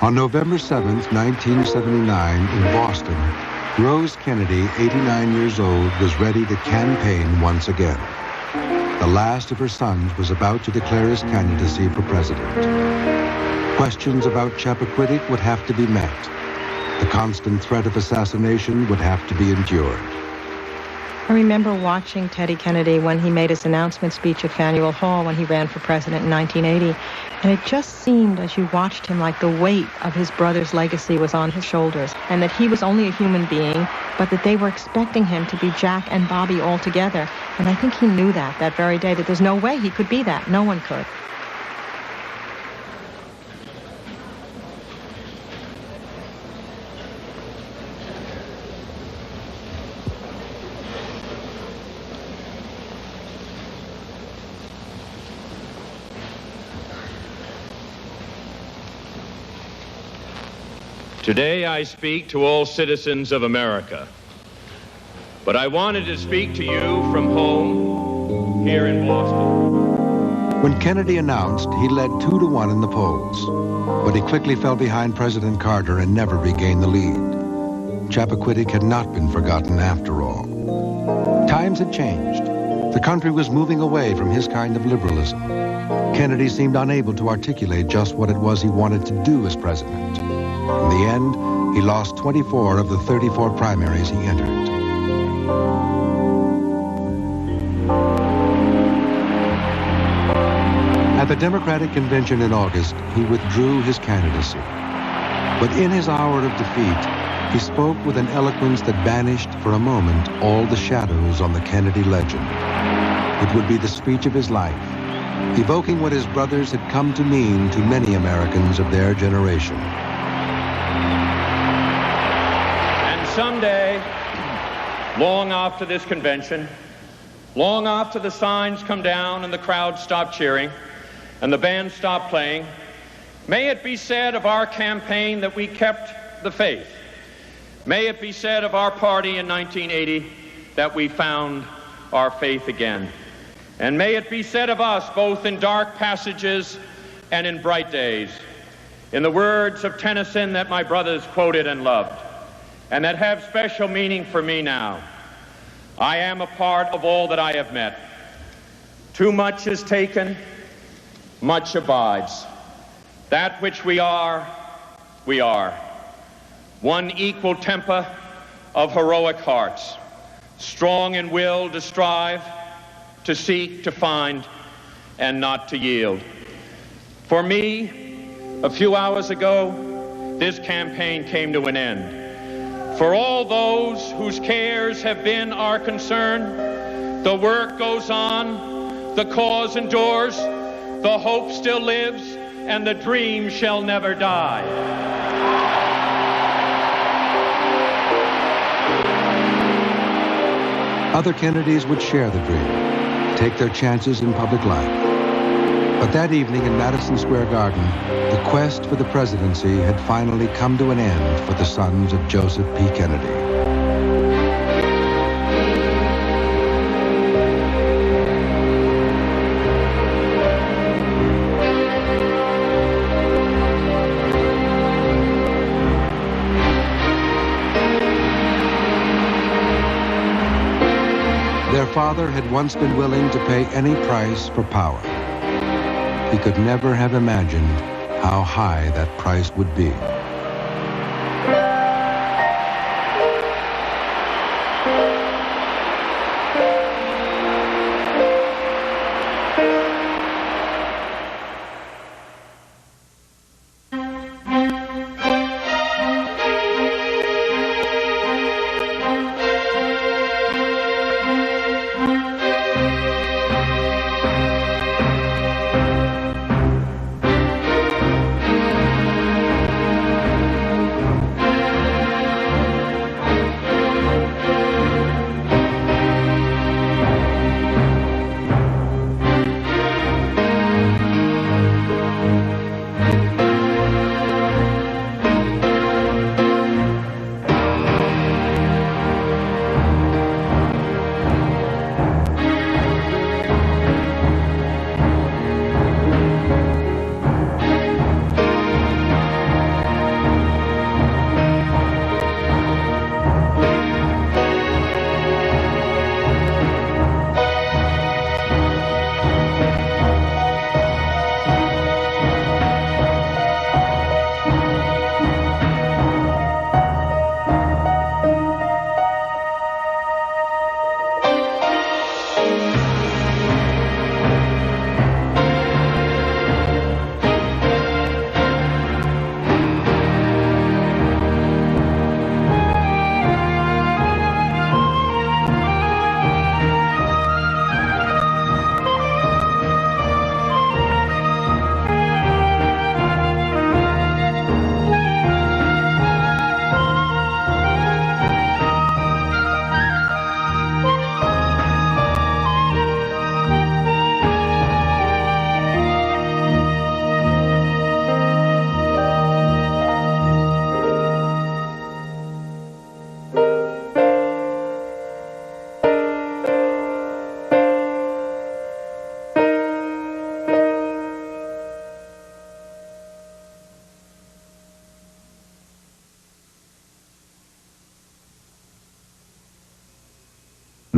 On November 7th, 1979, in Boston, Rose Kennedy, 89 years old, was ready to campaign once again. The last of her sons was about to declare his candidacy for president. Questions about Chappaquiddick would have to be met. The constant threat of assassination would have to be endured. I remember watching Teddy Kennedy when he made his announcement speech at Faneuil Hall when he ran for president in 1980. And it just seemed, as you watched him, like the weight of his brother's legacy was on his shoulders, and that he was only a human being, but that they were expecting him to be Jack and Bobby all together. And I think he knew that very day, that there's no way he could be that. No one could. Today I speak to all citizens of America, but I wanted to speak to you from home here in Boston. When Kennedy announced, he led 2-1 in the polls, but he quickly fell behind President Carter and never regained the lead. Chappaquiddick had not been forgotten after all. Times had changed. The country was moving away from his kind of liberalism. Kennedy seemed unable to articulate just what it was he wanted to do as president. In the end, he lost 24 of the 34 primaries he entered. At the Democratic convention in August, he withdrew his candidacy. But in his hour of defeat, he spoke with an eloquence that banished for a moment all the shadows on the Kennedy legend. It would be the speech of his life, evoking what his brothers had come to mean to many Americans of their generation. Someday, long after this convention, long after the signs come down and the crowd stop cheering and the band stop playing, may it be said of our campaign that we kept the faith. May it be said of our party in 1980 that we found our faith again. And may it be said of us both in dark passages and in bright days, in the words of Tennyson that my brothers quoted and loved, and that have special meaning for me now. I am a part of all that I have met. Too much is taken, much abides. That which we are, we are. One equal temper of heroic hearts, strong in will to strive, to seek, to find, and not to yield. For me, a few hours ago, this campaign came to an end. For all those whose cares have been our concern, the work goes on, the cause endures, the hope still lives, and the dream shall never die. Other Kennedys would share the dream, take their chances in public life. But that evening in Madison Square Garden, the quest for the presidency had finally come to an end for the sons of Joseph P. Kennedy. Their father had once been willing to pay any price for power. He could never have imagined how high that price would be.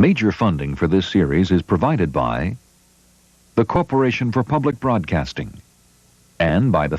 Major funding for this series is provided by the Corporation for Public Broadcasting and by the